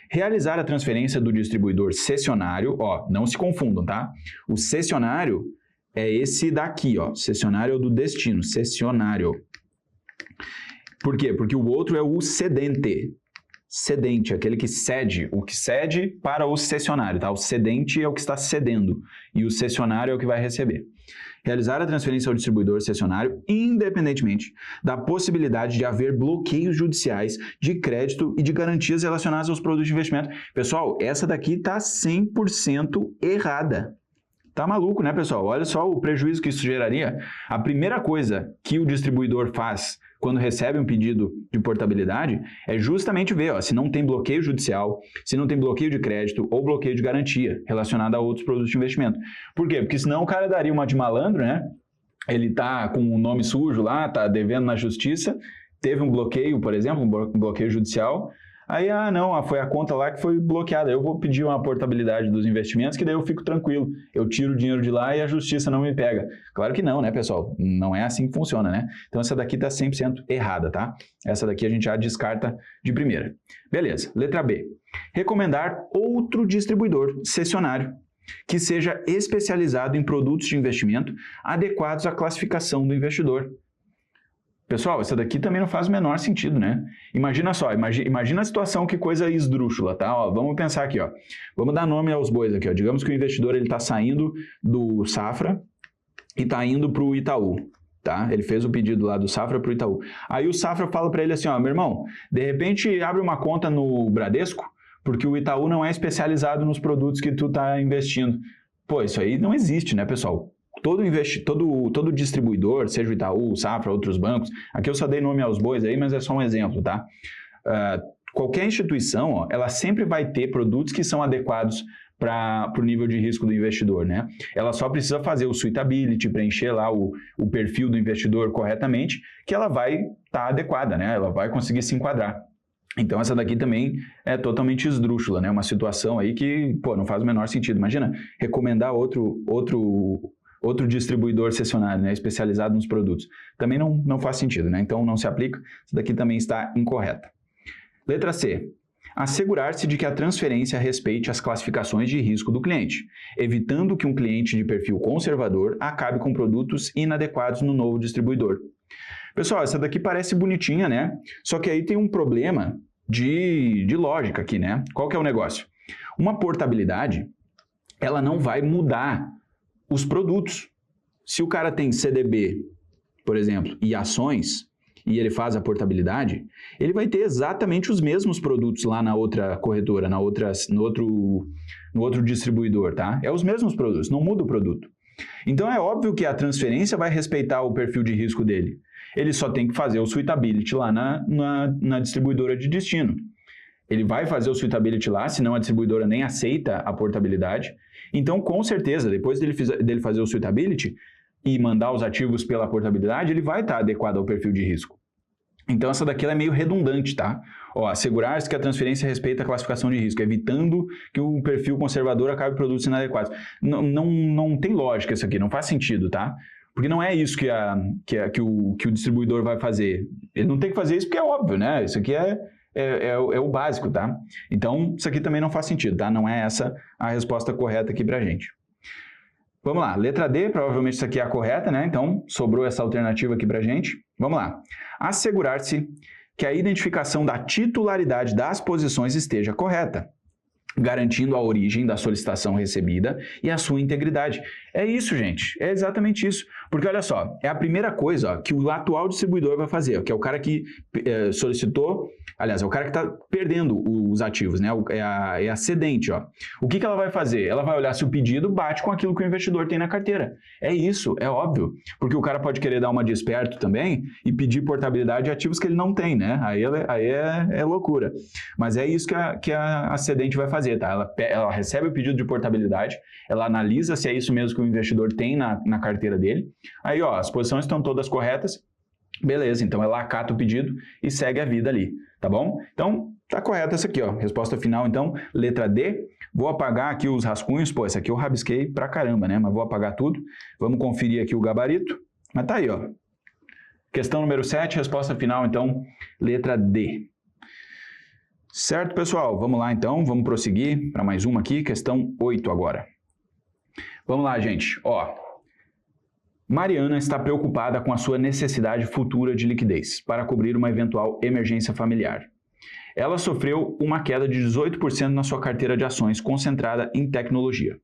Realizar a transferência do distribuidor cessionário, não se confundam, tá? O cessionário é esse daqui, Cessionário é o do destino, cessionário. Por quê? Porque o outro é o cedente. Cedente, aquele que cede, o que cede para o cessionário, tá? O cedente é o que está cedendo e o cessionário é o que vai receber. realizar a transferência ao distribuidor cessionário independentemente da possibilidade de haver bloqueios judiciais de crédito e de garantias relacionadas aos produtos de investimento. Pessoal, essa daqui está 100% errada. Tá maluco, né, pessoal? Olha só o prejuízo que isso geraria. A primeira coisa que o distribuidor faz quando recebe um pedido de portabilidade é justamente ver se não tem bloqueio judicial, se não tem bloqueio de crédito ou bloqueio de garantia relacionado a outros produtos de investimento. Por quê? Porque senão o cara daria uma de malandro, né? Ele tá com o nome sujo lá, tá devendo na justiça, teve um bloqueio, por exemplo, um bloqueio judicial. Aí, não, foi a conta lá que foi bloqueada. Eu vou pedir uma portabilidade dos investimentos, que daí eu fico tranquilo. Eu tiro o dinheiro de lá e a justiça não me pega. Claro que não, né, pessoal? Não é assim que funciona, né? Então, essa daqui está 100% errada, tá? Essa daqui a gente já descarta de primeira. Beleza. Letra B. Recomendar outro distribuidor cessionário que seja especializado em produtos de investimento adequados à classificação do investidor. Pessoal, essa daqui também não faz o menor sentido, né? Imagina só, imagina a situação, que coisa esdrúxula, tá? Vamos pensar aqui, Vamos dar nome aos bois aqui, Digamos que o investidor está saindo do Safra e está indo para o Itaú, tá? Ele fez o pedido lá do Safra para o Itaú. Aí o Safra fala para ele assim, meu irmão, de repente abre uma conta no Bradesco, porque o Itaú não é especializado nos produtos que tu está investindo. Pô, isso aí não existe, né, pessoal? Todo distribuidor, seja o Itaú, o Safra, outros bancos, aqui eu só dei nome aos bois aí, mas é só um exemplo, tá? Qualquer instituição, ela sempre vai ter produtos que são adequados para o nível de risco do investidor, né? Ela só precisa fazer o suitability, preencher lá o perfil do investidor corretamente, que ela vai estar adequada, né? Ela vai conseguir se enquadrar. Então, essa daqui também é totalmente esdrúxula, né? Uma situação aí que, não faz o menor sentido. Imagina, recomendar outro distribuidor cessionário, né, especializado nos produtos. Também não faz sentido, né? Então não se aplica. Isso daqui também está incorreta. Letra C. Assegurar-se de que a transferência respeite as classificações de risco do cliente, evitando que um cliente de perfil conservador acabe com produtos inadequados no novo distribuidor. Pessoal, essa daqui parece bonitinha, né? Só que aí tem um problema de lógica aqui, né? Qual que é o negócio? Uma portabilidade, ela não vai mudar os produtos. Se o cara tem CDB, por exemplo, e ações, e ele faz a portabilidade, ele vai ter exatamente os mesmos produtos lá na outra corretora, no outro distribuidor, tá? É os mesmos produtos, não muda o produto. Então é óbvio que a transferência vai respeitar o perfil de risco dele. Ele só tem que fazer o suitability lá na distribuidora de destino. Ele vai fazer o suitability lá, senão a distribuidora nem aceita a portabilidade. Então, com certeza, depois dele fazer o suitability e mandar os ativos pela portabilidade, ele vai estar adequado ao perfil de risco. Então, essa daqui ela é meio redundante, tá? Assegurar-se que a transferência respeita a classificação de risco, evitando que o perfil conservador acabe produtos inadequados. Não tem lógica isso aqui, não faz sentido, tá? Porque não é isso que o distribuidor vai fazer. Ele não tem que fazer isso porque é óbvio, né? Isso aqui é o básico, tá? Então, isso aqui também não faz sentido, tá? Não é essa a resposta correta aqui pra gente. Vamos lá, letra D, provavelmente isso aqui é a correta, né? Então, sobrou essa alternativa aqui pra gente. Vamos lá. Assegurar-se que a identificação da titularidade das posições esteja correta, garantindo a origem da solicitação recebida e a sua integridade. É isso, gente. É exatamente isso. Porque, olha só, é a primeira coisa que o atual distribuidor vai fazer, que é o cara que solicitou, aliás, é o cara que está perdendo os ativos, né? É a cedente, O que ela vai fazer? Ela vai olhar se o pedido bate com aquilo que o investidor tem na carteira. É isso, é óbvio. Porque o cara pode querer dar uma de esperto também e pedir portabilidade de ativos que ele não tem, né? Aí é loucura. Mas é isso que a cedente vai fazer, tá? Ela recebe o pedido de portabilidade, ela analisa se é isso mesmo que o investidor tem na carteira dele. Aí, as posições estão todas corretas. Beleza, então ela acata o pedido e segue a vida ali, tá bom? Então, tá correta essa aqui, Resposta final, então, letra D. Vou apagar aqui os rascunhos. Essa aqui eu rabisquei pra caramba, né? Mas vou apagar tudo. Vamos conferir aqui o gabarito. Mas tá aí, Questão número 7, resposta final, então, letra D. Certo, pessoal? Vamos lá, então. Vamos prosseguir para mais uma aqui. Questão 8 agora. Vamos lá, gente. Mariana está preocupada com a sua necessidade futura de liquidez para cobrir uma eventual emergência familiar. Ela sofreu uma queda de 18% na sua carteira de ações concentrada em tecnologia.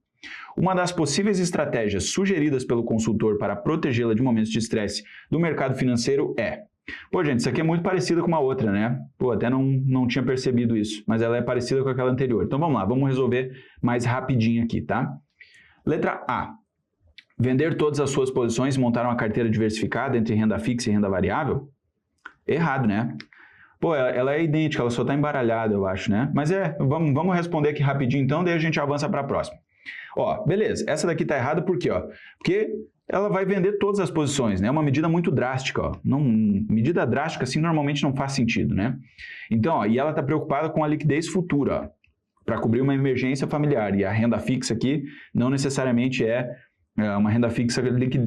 Uma das possíveis estratégias sugeridas pelo consultor para protegê-la de momentos de estresse do mercado financeiro é... Pô, gente, isso aqui é muito parecido com uma outra, né? Pô, até não tinha percebido isso, mas ela é parecida com aquela anterior. Então vamos lá, vamos resolver mais rapidinho aqui, tá? Letra A. Vender todas as suas posições e montar uma carteira diversificada entre renda fixa e renda variável? Errado, né? Pô, ela é idêntica, ela só está embaralhada, eu acho, né? Mas vamos responder aqui rapidinho então, daí a gente avança para a próxima. Ó, beleza, essa daqui está errada por quê? Ó? Porque ela vai vender todas as posições, né? É uma medida muito drástica, ó. Medida drástica, assim, normalmente não faz sentido, né? Então, ó, e ela está preocupada com a liquidez futura, ó, para cobrir uma emergência familiar. E a renda fixa aqui não necessariamente é uma renda fixa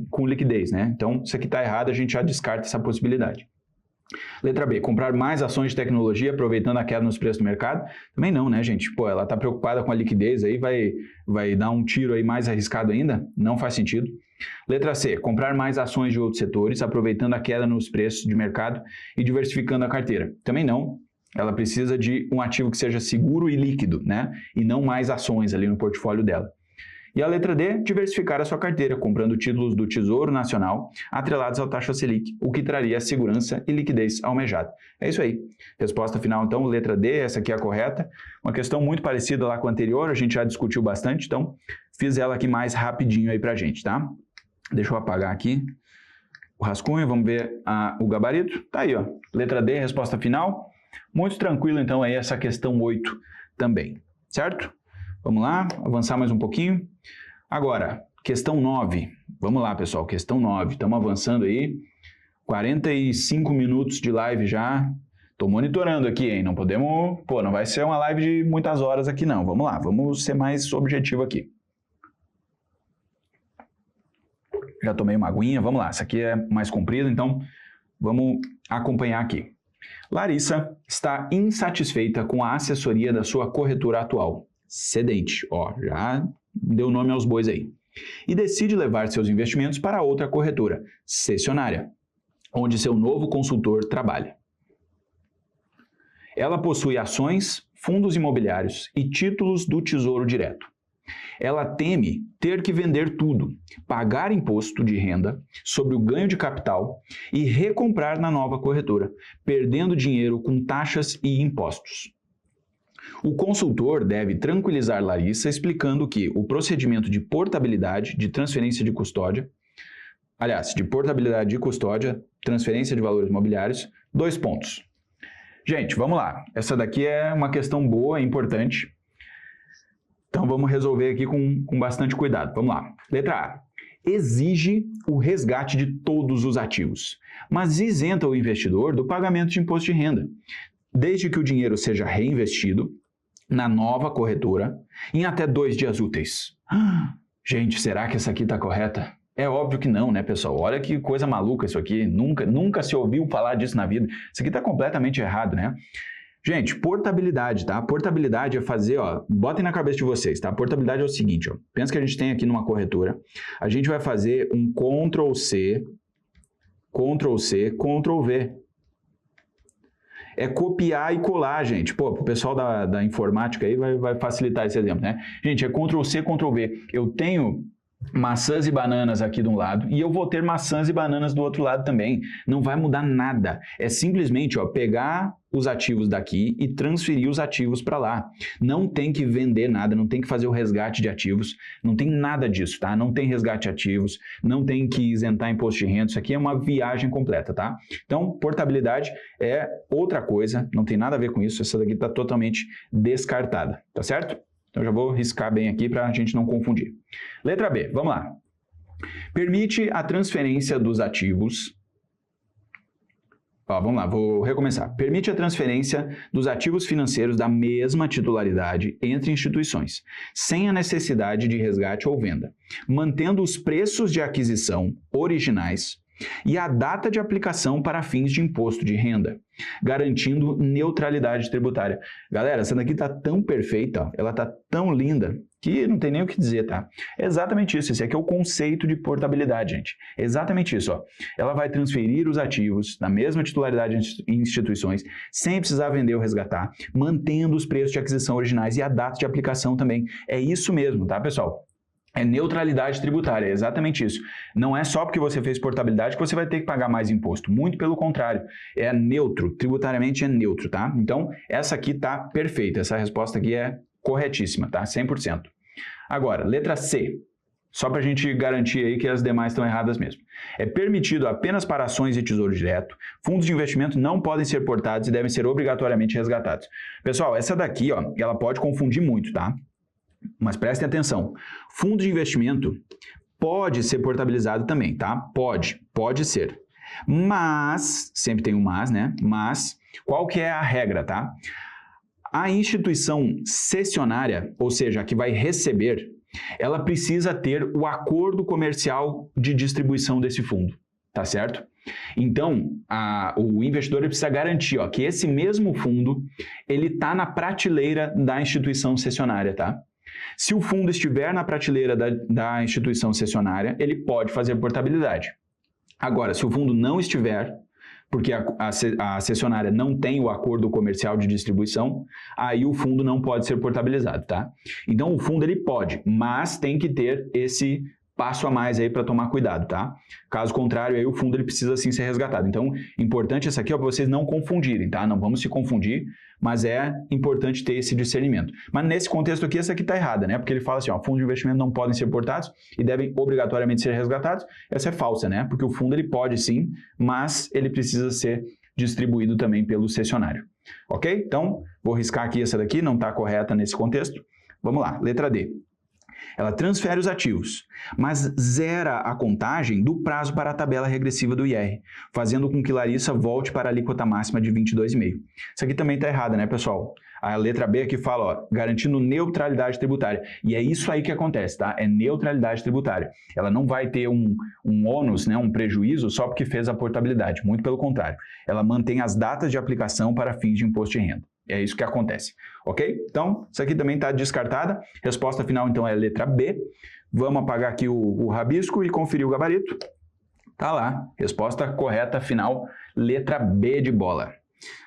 com liquidez, né? Então, isso aqui está errado, a gente já descarta essa possibilidade. Letra B, comprar mais ações de tecnologia aproveitando a queda nos preços do mercado? Também não, né, gente? Pô, ela está preocupada com a liquidez, aí vai dar um tiro aí mais arriscado ainda? Não faz sentido. Letra C, comprar mais ações de outros setores, aproveitando a queda nos preços de mercado e diversificando a carteira? Também não. Ela precisa de um ativo que seja seguro e líquido, né? E não mais ações ali no portfólio dela. E a letra D, diversificar a sua carteira, comprando títulos do Tesouro Nacional atrelados à taxa Selic, o que traria a segurança e liquidez almejada. É isso aí. Resposta final, então, letra D, essa aqui é a correta. Uma questão muito parecida lá com a anterior, a gente já discutiu bastante, então fiz ela aqui mais rapidinho aí pra gente, tá? Deixa eu apagar aqui o rascunho, vamos ver o gabarito. Tá aí, ó. Letra D, resposta final. Muito tranquilo, então, aí essa questão 8 também, certo? Vamos lá, avançar mais um pouquinho. Agora, questão 9. Vamos lá, pessoal, questão 9. Estamos avançando aí. 45 minutos de live já. Estou monitorando aqui, hein? Não podemos... Pô, não vai ser uma live de muitas horas aqui, não. Vamos lá, vamos ser mais objetivo aqui. Já tomei uma aguinha. Vamos lá, essa aqui é mais comprida, então vamos acompanhar aqui. Larissa está insatisfeita com a assessoria da sua corretora atual. Cedente, ó, já deu nome aos bois aí. E decide levar seus investimentos para outra corretora, cessionária, onde seu novo consultor trabalha. Ela possui ações, fundos imobiliários e títulos do Tesouro Direto. Ela teme ter que vender tudo, pagar imposto de renda sobre o ganho de capital e recomprar na nova corretora, perdendo dinheiro com taxas e impostos. O consultor deve tranquilizar Larissa explicando que o procedimento de portabilidade de transferência de custódia, de portabilidade de custódia, transferência de valores imobiliários, 2 pontos. Gente, vamos lá. Essa daqui é uma questão boa, é importante. Então vamos resolver aqui com bastante cuidado. Vamos lá. Letra A. Exige o resgate de todos os ativos, mas isenta o investidor do pagamento de imposto de renda, desde que o dinheiro seja reinvestido na nova corretora em até 2 dias úteis. Gente, será que essa aqui está correta? É óbvio que não, né, pessoal? Olha que coisa maluca isso aqui. Nunca se ouviu falar disso na vida. Isso aqui está completamente errado, né? Gente, portabilidade, tá? Portabilidade é fazer, ó, botem na cabeça de vocês, tá? Portabilidade é o seguinte, ó. Pensa que a gente tem aqui numa corretora. A gente vai fazer um Ctrl+C, Ctrl+C, Ctrl+V. É copiar e colar, gente. Pô, o pessoal da informática aí vai facilitar esse exemplo, né? Gente, é Ctrl+C, Ctrl+V. Eu tenho maçãs e bananas aqui de um lado e eu vou ter maçãs e bananas do outro lado também. Não vai mudar nada. É simplesmente, ó, pegar os ativos daqui e transferir os ativos para lá. Não tem que vender nada, não tem que fazer o resgate de ativos, não tem nada disso, tá? Não tem resgate de ativos, não tem que isentar imposto de renda, isso aqui é uma viagem completa, tá? Então, portabilidade é outra coisa, não tem nada a ver com isso, essa daqui está totalmente descartada, tá certo? Então, já vou riscar bem aqui para a gente não confundir. Letra B, vamos lá. Permite a transferência dos ativos... Ó, vamos lá, vou recomeçar. Permite a transferência dos ativos financeiros da mesma titularidade entre instituições, sem a necessidade de resgate ou venda, mantendo os preços de aquisição originais e a data de aplicação para fins de imposto de renda, garantindo neutralidade tributária. Galera, essa daqui está tão perfeita, ó, ela está tão linda, que não tem nem o que dizer, tá? É exatamente isso, esse aqui é o conceito de portabilidade, gente. É exatamente isso, ó. Ela vai transferir os ativos na mesma titularidade em instituições, sem precisar vender ou resgatar, mantendo os preços de aquisição originais e a data de aplicação também. É isso mesmo, tá, pessoal? É neutralidade tributária, é exatamente isso. Não é só porque você fez portabilidade que você vai ter que pagar mais imposto. Muito pelo contrário, é neutro, tributariamente é neutro, tá? Então, essa aqui tá perfeita, essa resposta aqui é corretíssima, tá? 100%. Agora, letra C. Só para a gente garantir aí que as demais estão erradas mesmo. É permitido apenas para ações e tesouro direto. Fundos de investimento não podem ser portados e devem ser obrigatoriamente resgatados. Pessoal, essa daqui, ó, ela pode confundir muito, tá? Mas prestem atenção. Fundo de investimento pode ser portabilizado também, tá? Pode ser. Mas, sempre tem um mas, né? Mas, qual que é a regra, tá? A instituição cessionária, ou seja, a que vai receber, ela precisa ter o acordo comercial de distribuição desse fundo, tá certo? Então, o investidor precisa garantir, ó, que esse mesmo fundo, ele está na prateleira da instituição cessionária, tá? Se o fundo estiver na prateleira da instituição cessionária, ele pode fazer portabilidade. Agora, se o fundo não estiver, porque a cessionária não tem o acordo comercial de distribuição, aí o fundo não pode ser portabilizado, tá? Então, o fundo ele pode, mas tem que ter esse passo a mais aí para tomar cuidado, tá? Caso contrário, aí o fundo ele precisa sim ser resgatado. Então, importante essa aqui, ó, para vocês não confundirem, tá? Não vamos se confundir, mas é importante ter esse discernimento. Mas nesse contexto aqui, essa aqui tá errada, né? Porque ele fala assim, ó, fundos de investimento não podem ser portados e devem obrigatoriamente ser resgatados. Essa é falsa, né? Porque o fundo ele pode sim, mas ele precisa ser distribuído também pelo cessionário. Ok? Então, vou riscar aqui essa daqui, não tá correta nesse contexto. Vamos lá, letra D. Ela transfere os ativos, mas zera a contagem do prazo para a tabela regressiva do IR, fazendo com que Larissa volte para a alíquota máxima de 22,5%. Isso aqui também está errado, né, pessoal? A letra B aqui fala, ó, garantindo neutralidade tributária. E é isso aí que acontece, tá? É neutralidade tributária. Ela não vai ter um ônus, né, um prejuízo só porque fez a portabilidade. Muito pelo contrário. Ela mantém as datas de aplicação para fins de imposto de renda. É isso que acontece, ok? Então, isso aqui também está descartada. Resposta final, então, é a letra B. Vamos apagar aqui o rabisco e conferir o gabarito. Tá lá. Resposta correta final, letra B de bola.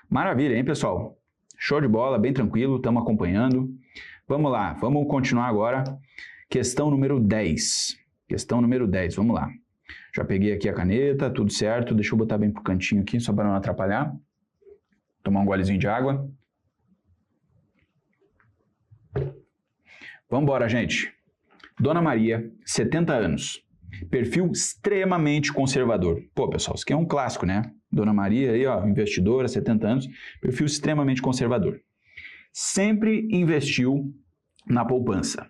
Maravilha, hein, pessoal? Show de bola, bem tranquilo, estamos acompanhando. Vamos lá, vamos continuar agora. Questão número 10. Questão número 10, vamos lá. Já peguei aqui a caneta, tudo certo. Deixa eu botar bem pro cantinho aqui, só para não atrapalhar. Tomar um golezinho de água. Vamos embora, gente. Dona Maria, 70 anos. Perfil extremamente conservador. Pô, pessoal, isso aqui é um clássico, né? Dona Maria aí, ó, investidora, 70 anos. Perfil extremamente conservador. Sempre investiu na poupança.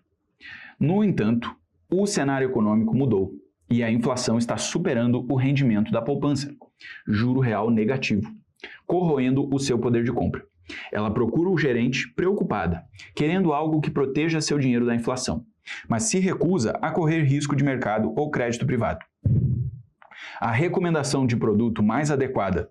No entanto, o cenário econômico mudou e a inflação está superando o rendimento da poupança. Juro real negativo, corroendo o seu poder de compra. Ela procura o gerente preocupada, querendo algo que proteja seu dinheiro da inflação, mas se recusa a correr risco de mercado ou crédito privado. A recomendação de produto mais adequada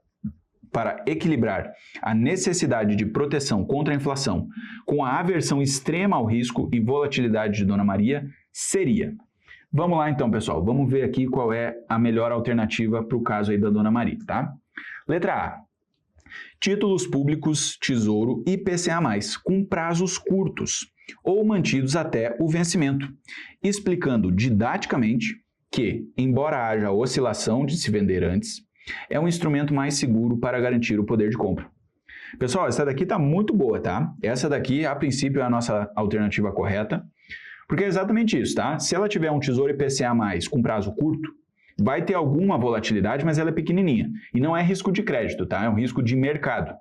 para equilibrar a necessidade de proteção contra a inflação com a aversão extrema ao risco e volatilidade de Dona Maria seria... Vamos lá então, pessoal, vamos ver aqui qual é a melhor alternativa para o caso aí da Dona Maria, tá? Letra A. Títulos públicos, Tesouro e IPCA+, com prazos curtos ou mantidos até o vencimento, explicando didaticamente que, embora haja oscilação de se vender antes, é um instrumento mais seguro para garantir o poder de compra. Pessoal, essa daqui está muito boa, tá? Essa daqui, a princípio, é a nossa alternativa correta, porque é exatamente isso, tá? Se ela tiver um Tesouro IPCA+, com prazo curto, vai ter alguma volatilidade, mas ela é pequenininha. E não é risco de crédito, tá? É um risco de mercado.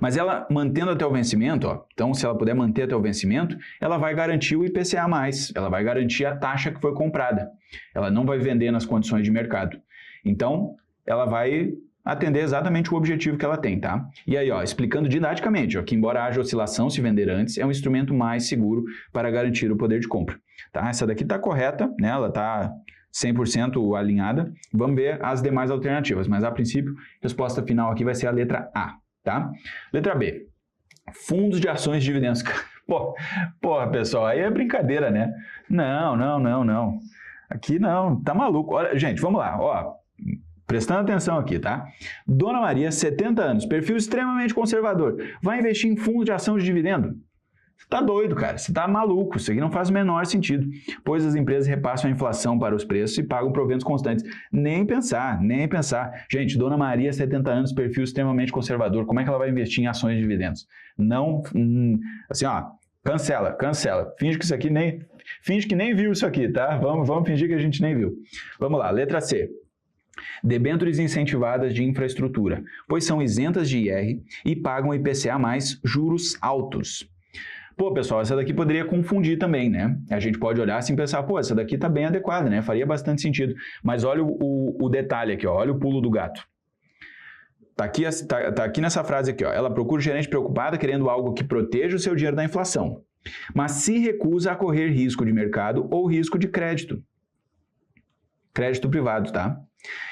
Mas ela mantendo até o vencimento, ó, então se ela puder manter até o vencimento, ela vai garantir o IPCA+, ela vai garantir a taxa que foi comprada. Ela não vai vender nas condições de mercado. Então, ela vai atender exatamente o objetivo que ela tem, tá? E aí, ó, explicando didaticamente, ó, que embora haja oscilação se vender antes, é um instrumento mais seguro para garantir o poder de compra. Tá? Essa daqui está correta, né? Ela está 100% alinhada. Vamos ver as demais alternativas, mas a princípio, a resposta final aqui vai ser a letra A, tá? Letra B. Fundos de ações e dividendos. Porra, pessoal, aí é brincadeira, né? Não. Aqui não, tá maluco. Olha, gente, vamos lá, ó. Prestando atenção aqui, tá? Dona Maria, 70 anos, perfil extremamente conservador, vai investir em fundo de ação de dividendo? Tá doido, cara. Você tá maluco. Isso aqui não faz o menor sentido. Pois as empresas repassam a inflação para os preços e pagam proventos constantes. Nem pensar, nem pensar. Gente, Dona Maria, 70 anos, perfil extremamente conservador. Como é que ela vai investir em ações de dividendos? Não, assim, ó, cancela. Finge que isso aqui finge que nem viu isso aqui, tá? Vamos fingir que a gente nem viu. Vamos lá, letra C. Debêntures incentivadas de infraestrutura, pois são isentas de IR e pagam IPCA mais juros altos. Pô, pessoal, essa daqui poderia confundir também, né? A gente pode olhar assim e pensar, pô, essa daqui tá bem adequada, né? Faria bastante sentido. Mas olha o detalhe aqui, ó, olha o pulo do gato. Tá aqui nessa frase aqui, ó. Ela procura o gerente preocupada querendo algo que proteja o seu dinheiro da inflação, mas se recusa a correr risco de mercado ou risco de crédito. Crédito privado, tá?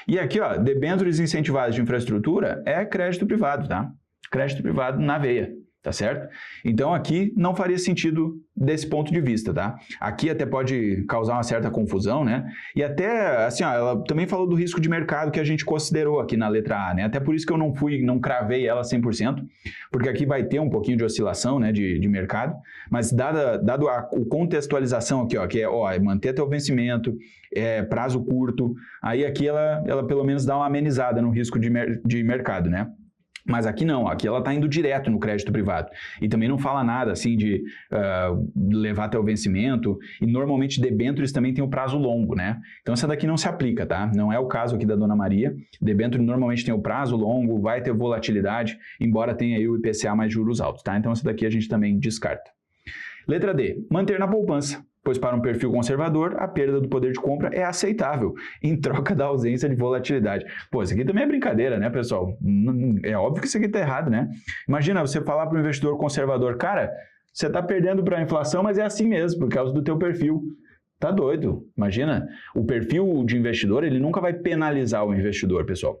E aqui, ó, debêntures incentivadas de infraestrutura é crédito privado, tá? Crédito privado na veia, tá certo? Então aqui não faria sentido desse ponto de vista, tá? Aqui até pode causar uma certa confusão, né? E até, assim, ó, ela também falou do risco de mercado que a gente considerou aqui na letra A, né? Até por isso que eu não cravei ela 100%, porque aqui vai ter um pouquinho de oscilação, né, de mercado, mas dado a contextualização aqui, ó, que é manter até o vencimento, prazo curto, aí aqui ela pelo menos dá uma amenizada no risco de mercado, né? Mas aqui não, aqui ela está indo direto no crédito privado e também não fala nada assim de levar até o vencimento, e normalmente debêntures também tem o prazo longo, né? Então essa daqui não se aplica, tá? Não é o caso aqui da Dona Maria. Debênture normalmente tem o prazo longo, vai ter volatilidade, embora tenha aí o IPCA mais juros altos, tá? Então essa daqui a gente também descarta. Letra D, manter na poupança, pois para um perfil conservador, a perda do poder de compra é aceitável, em troca da ausência de volatilidade. Pô, isso aqui também é brincadeira, né, pessoal? É óbvio que isso aqui tá errado, né? Imagina você falar para um investidor conservador, cara, você tá perdendo para a inflação, mas é assim mesmo, por causa do teu perfil. Tá doido. Imagina, o perfil de investidor, ele nunca vai penalizar o investidor, pessoal.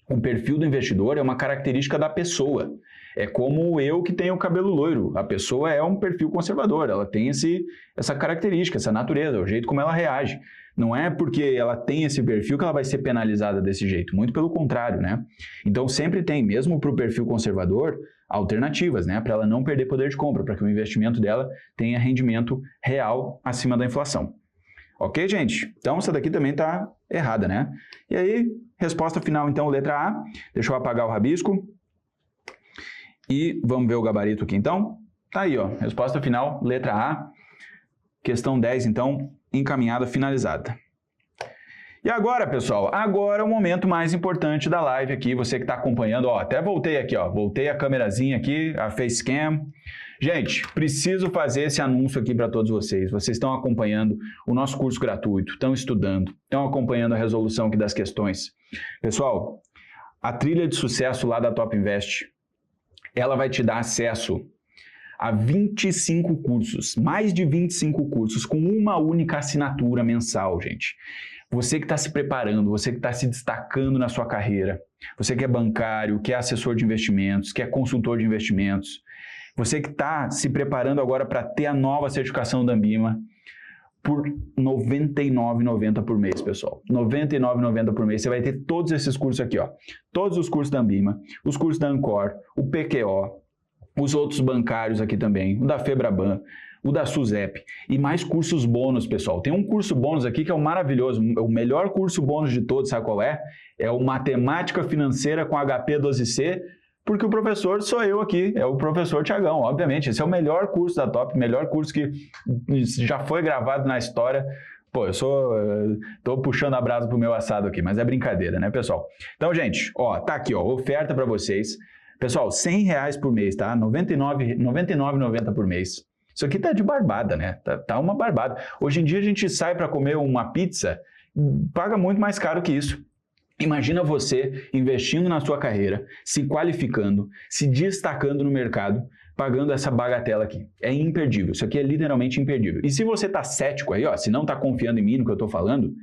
O perfil do investidor é uma característica da pessoa. É como eu que tenho o cabelo loiro. A pessoa é um perfil conservador, ela tem essa característica, essa natureza, o jeito como ela reage. Não é porque ela tem esse perfil que ela vai ser penalizada desse jeito, muito pelo contrário, né? Então sempre tem, mesmo para o perfil conservador, alternativas, né? Para ela não perder poder de compra, para que o investimento dela tenha rendimento real acima da inflação. Ok, gente? Então essa daqui também está errada, né? E aí, resposta final então, letra A. Deixa eu apagar o rabisco. E vamos ver o gabarito aqui então. Tá aí, ó. Resposta final, letra A. Questão 10, então, encaminhada, finalizada. E agora, pessoal, agora é o momento mais importante da live aqui. Você que está acompanhando, ó, até voltei aqui, ó. Voltei a câmerazinha aqui, a facecam. Gente, preciso fazer esse anúncio aqui para todos vocês. Vocês estão acompanhando o nosso curso gratuito, estão estudando, estão acompanhando a resolução aqui das questões. Pessoal, a trilha de sucesso lá da Top Invest, ela vai te dar acesso a 25 cursos, mais de 25 cursos, com uma única assinatura mensal, gente. Você que está se preparando, você que está se destacando na sua carreira, você que é bancário, que é assessor de investimentos, que é consultor de investimentos, você que está se preparando agora para ter a nova certificação da Ambima, por R$ 99,90 por mês, pessoal. R$ 99,90 por mês. Você vai ter todos esses cursos aqui, ó. Todos os cursos da Ambima, os cursos da Ancor, o PQO, os outros bancários aqui também, o da Febraban, o da SUSEP e mais cursos bônus, pessoal. Tem um curso bônus aqui que é o maravilhoso, o melhor curso bônus de todos, sabe qual é? É o Matemática Financeira com HP12C, porque o professor sou eu aqui, é o professor Tiagão, obviamente. Esse é o melhor curso da Top, melhor curso que já foi gravado na história. Pô, tô puxando a brasa pro meu assado aqui, mas é brincadeira, né, pessoal? Então, gente, ó, tá aqui, ó, oferta para vocês. Pessoal, R$100 por mês, tá? R$ 99,90 por mês. Isso aqui tá de barbada, né? Tá uma barbada. Hoje em dia a gente sai para comer uma pizza, paga muito mais caro que isso. Imagina você investindo na sua carreira, se qualificando, se destacando no mercado, pagando essa bagatela aqui. É imperdível, isso aqui é literalmente imperdível. E se você tá cético aí, ó, se não tá confiando em mim no que eu tô falando,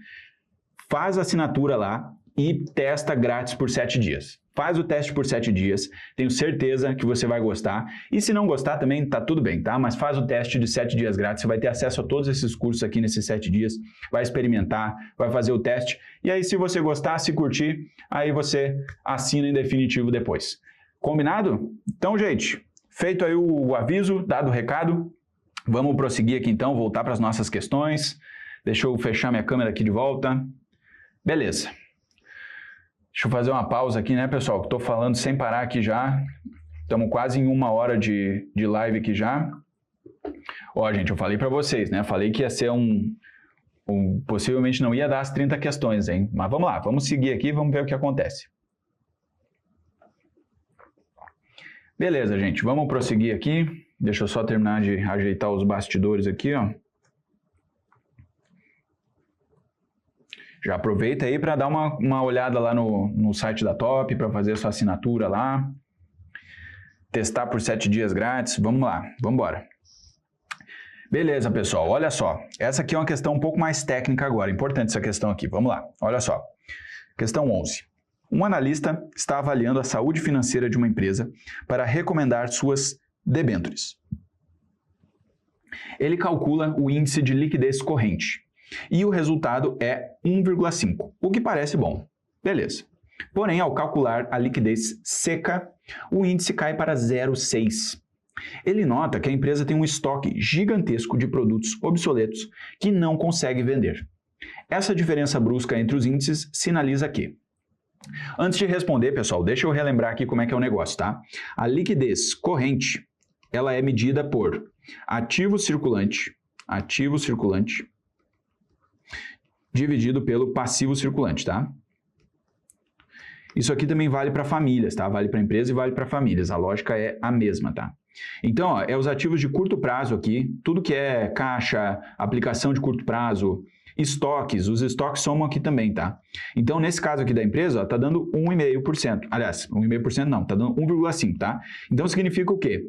faz a assinatura lá e testa grátis por 7 dias. Faz o teste por 7 dias, tenho certeza que você vai gostar. E se não gostar também, tá tudo bem, tá? Mas faz o teste de 7 dias grátis, você vai ter acesso a todos esses cursos aqui nesses 7 dias, vai experimentar, vai fazer o teste. E aí, se você gostar, se curtir, aí você assina em definitivo depois. Combinado? Então, gente, feito aí o aviso, dado o recado, vamos prosseguir aqui então, voltar para as nossas questões. Deixa eu fechar minha câmera aqui de volta. Beleza. Deixa eu fazer uma pausa aqui, né, pessoal? Que estou falando sem parar aqui já. Estamos quase em 1 hora de live aqui já. Ó, gente, eu falei para vocês, né? Falei que ia ser possivelmente não ia dar as 30 questões, hein? Mas vamos lá, vamos seguir aqui, vamos ver o que acontece. Beleza, gente, vamos prosseguir aqui. Deixa eu só terminar de ajeitar os bastidores aqui, ó. Já aproveita aí para dar uma olhada lá no site da Top, para fazer a sua assinatura lá. Testar por 7 dias grátis. Vamos lá, vamos embora. Beleza, pessoal, olha só. Essa aqui é uma questão um pouco mais técnica agora. Importante essa questão aqui. Vamos lá, olha só. Questão 11. Um analista está avaliando a saúde financeira de uma empresa para recomendar suas debêntures. Ele calcula o índice de liquidez corrente e o resultado é 1,5, o que parece bom. Beleza. Porém, ao calcular a liquidez seca, o índice cai para 0,6. Ele nota que a empresa tem um estoque gigantesco de produtos obsoletos que não consegue vender. Essa diferença brusca entre os índices sinaliza que... Antes de responder, pessoal, deixa eu relembrar aqui como é que é o negócio, tá? A liquidez corrente, ela é medida por ativo circulante dividido pelo passivo circulante, tá? Isso aqui também vale para famílias, tá? Vale para empresa e vale para famílias. A lógica é a mesma, tá? Então, ó, é os ativos de curto prazo aqui, tudo que é caixa, aplicação de curto prazo, estoques, os estoques somam aqui também, tá? Então, nesse caso aqui da empresa, ó, tá dando 1,5%. Aliás, 1,5% não, tá dando 1,5%, tá? Então, significa o quê?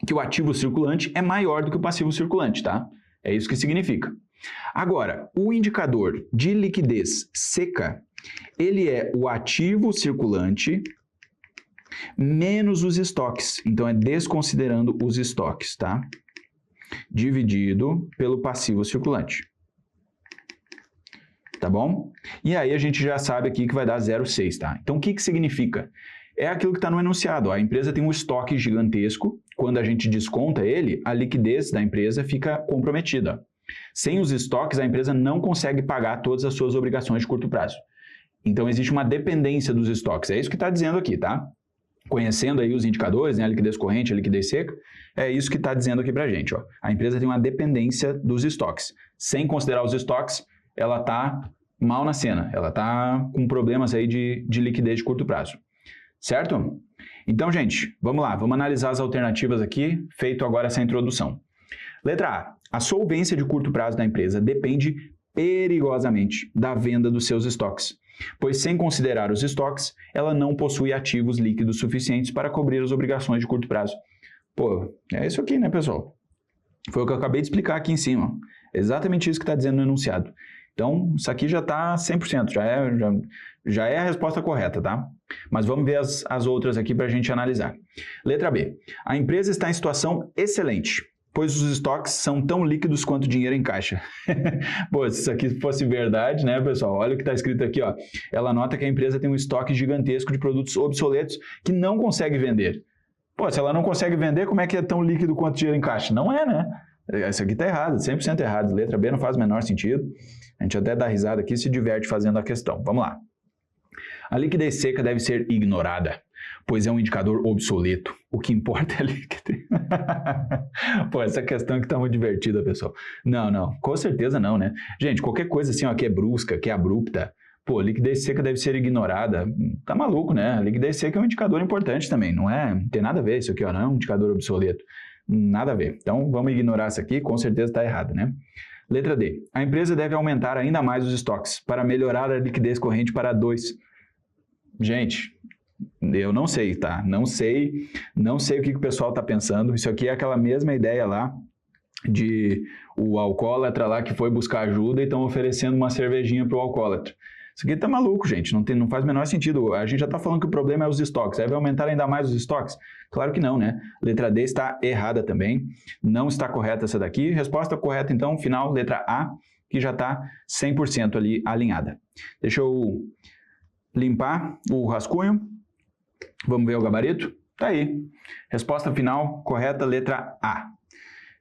Que o ativo circulante é maior do que o passivo circulante, tá? É isso que significa. Agora, o indicador de liquidez seca, ele é o ativo circulante menos os estoques. Então, é desconsiderando os estoques, tá? Dividido pelo passivo circulante. Tá bom? E aí a gente já sabe aqui que vai dar 0,6, tá? Então, o que significa? É aquilo que está no enunciado. A empresa tem um estoque gigantesco. Quando a gente desconta ele, a liquidez da empresa fica comprometida. Sem os estoques, a empresa não consegue pagar todas as suas obrigações de curto prazo. Então, existe uma dependência dos estoques. É isso que está dizendo aqui, tá? Conhecendo aí os indicadores, né, a liquidez corrente, a liquidez seca, é isso que está dizendo aqui para a gente, ó. A empresa tem uma dependência dos estoques. Sem considerar os estoques, ela está mal na cena. Ela está com problemas aí de liquidez de curto prazo. Certo? Então, gente, vamos lá. Vamos analisar as alternativas aqui, feito agora essa introdução. Letra A. A solvência de curto prazo da empresa depende perigosamente da venda dos seus estoques, pois sem considerar os estoques, ela não possui ativos líquidos suficientes para cobrir as obrigações de curto prazo. Pô, é isso aqui, né, pessoal? Foi o que eu acabei de explicar aqui em cima. Exatamente isso que está dizendo no enunciado. Então, isso aqui já está 100%, já é a resposta correta, tá? Mas vamos ver as outras aqui para a gente analisar. Letra B. A empresa está em situação excelente, pois os estoques são tão líquidos quanto dinheiro em caixa. Pô, se isso aqui fosse verdade, né, pessoal? Olha o que está escrito aqui, ó. Ela nota que a empresa tem um estoque gigantesco de produtos obsoletos que não consegue vender. Pô, se ela não consegue vender, como é que é tão líquido quanto dinheiro em caixa? Não é, né? Isso aqui está errado, 100% errado. Letra B não faz o menor sentido. A gente até dá risada aqui e se diverte fazendo a questão. Vamos lá. A liquidez seca deve ser ignorada, pois é um indicador obsoleto. O que importa é a liquidez. Pô, essa questão aqui está muito divertida, pessoal. Não, com certeza não, né? Gente, qualquer coisa assim, ó, que é brusca, que é abrupta, pô, liquidez seca deve ser ignorada. Tá maluco, né? A liquidez seca é um indicador importante também, não tem nada a ver isso aqui, ó, não é um indicador obsoleto. Nada a ver. Então, vamos ignorar isso aqui, com certeza está errado, né? Letra D. A empresa deve aumentar ainda mais os estoques para melhorar a liquidez corrente para 2. Gente, eu não sei, tá? Não sei o que o pessoal está pensando. Isso aqui é aquela mesma ideia lá de o alcoólatra lá que foi buscar ajuda e estão oferecendo uma cervejinha para o alcoólatra. Isso aqui tá maluco, gente. Não faz o menor sentido. A gente já está falando que o problema é os estoques. Aí vai aumentar ainda mais os estoques? Claro que não, né? Letra D está errada também. Não está correta essa daqui. Resposta correta, então, final, letra A, que já está 100% ali alinhada. Deixa eu limpar o rascunho. Vamos ver o gabarito. Tá aí. Resposta final correta, letra A.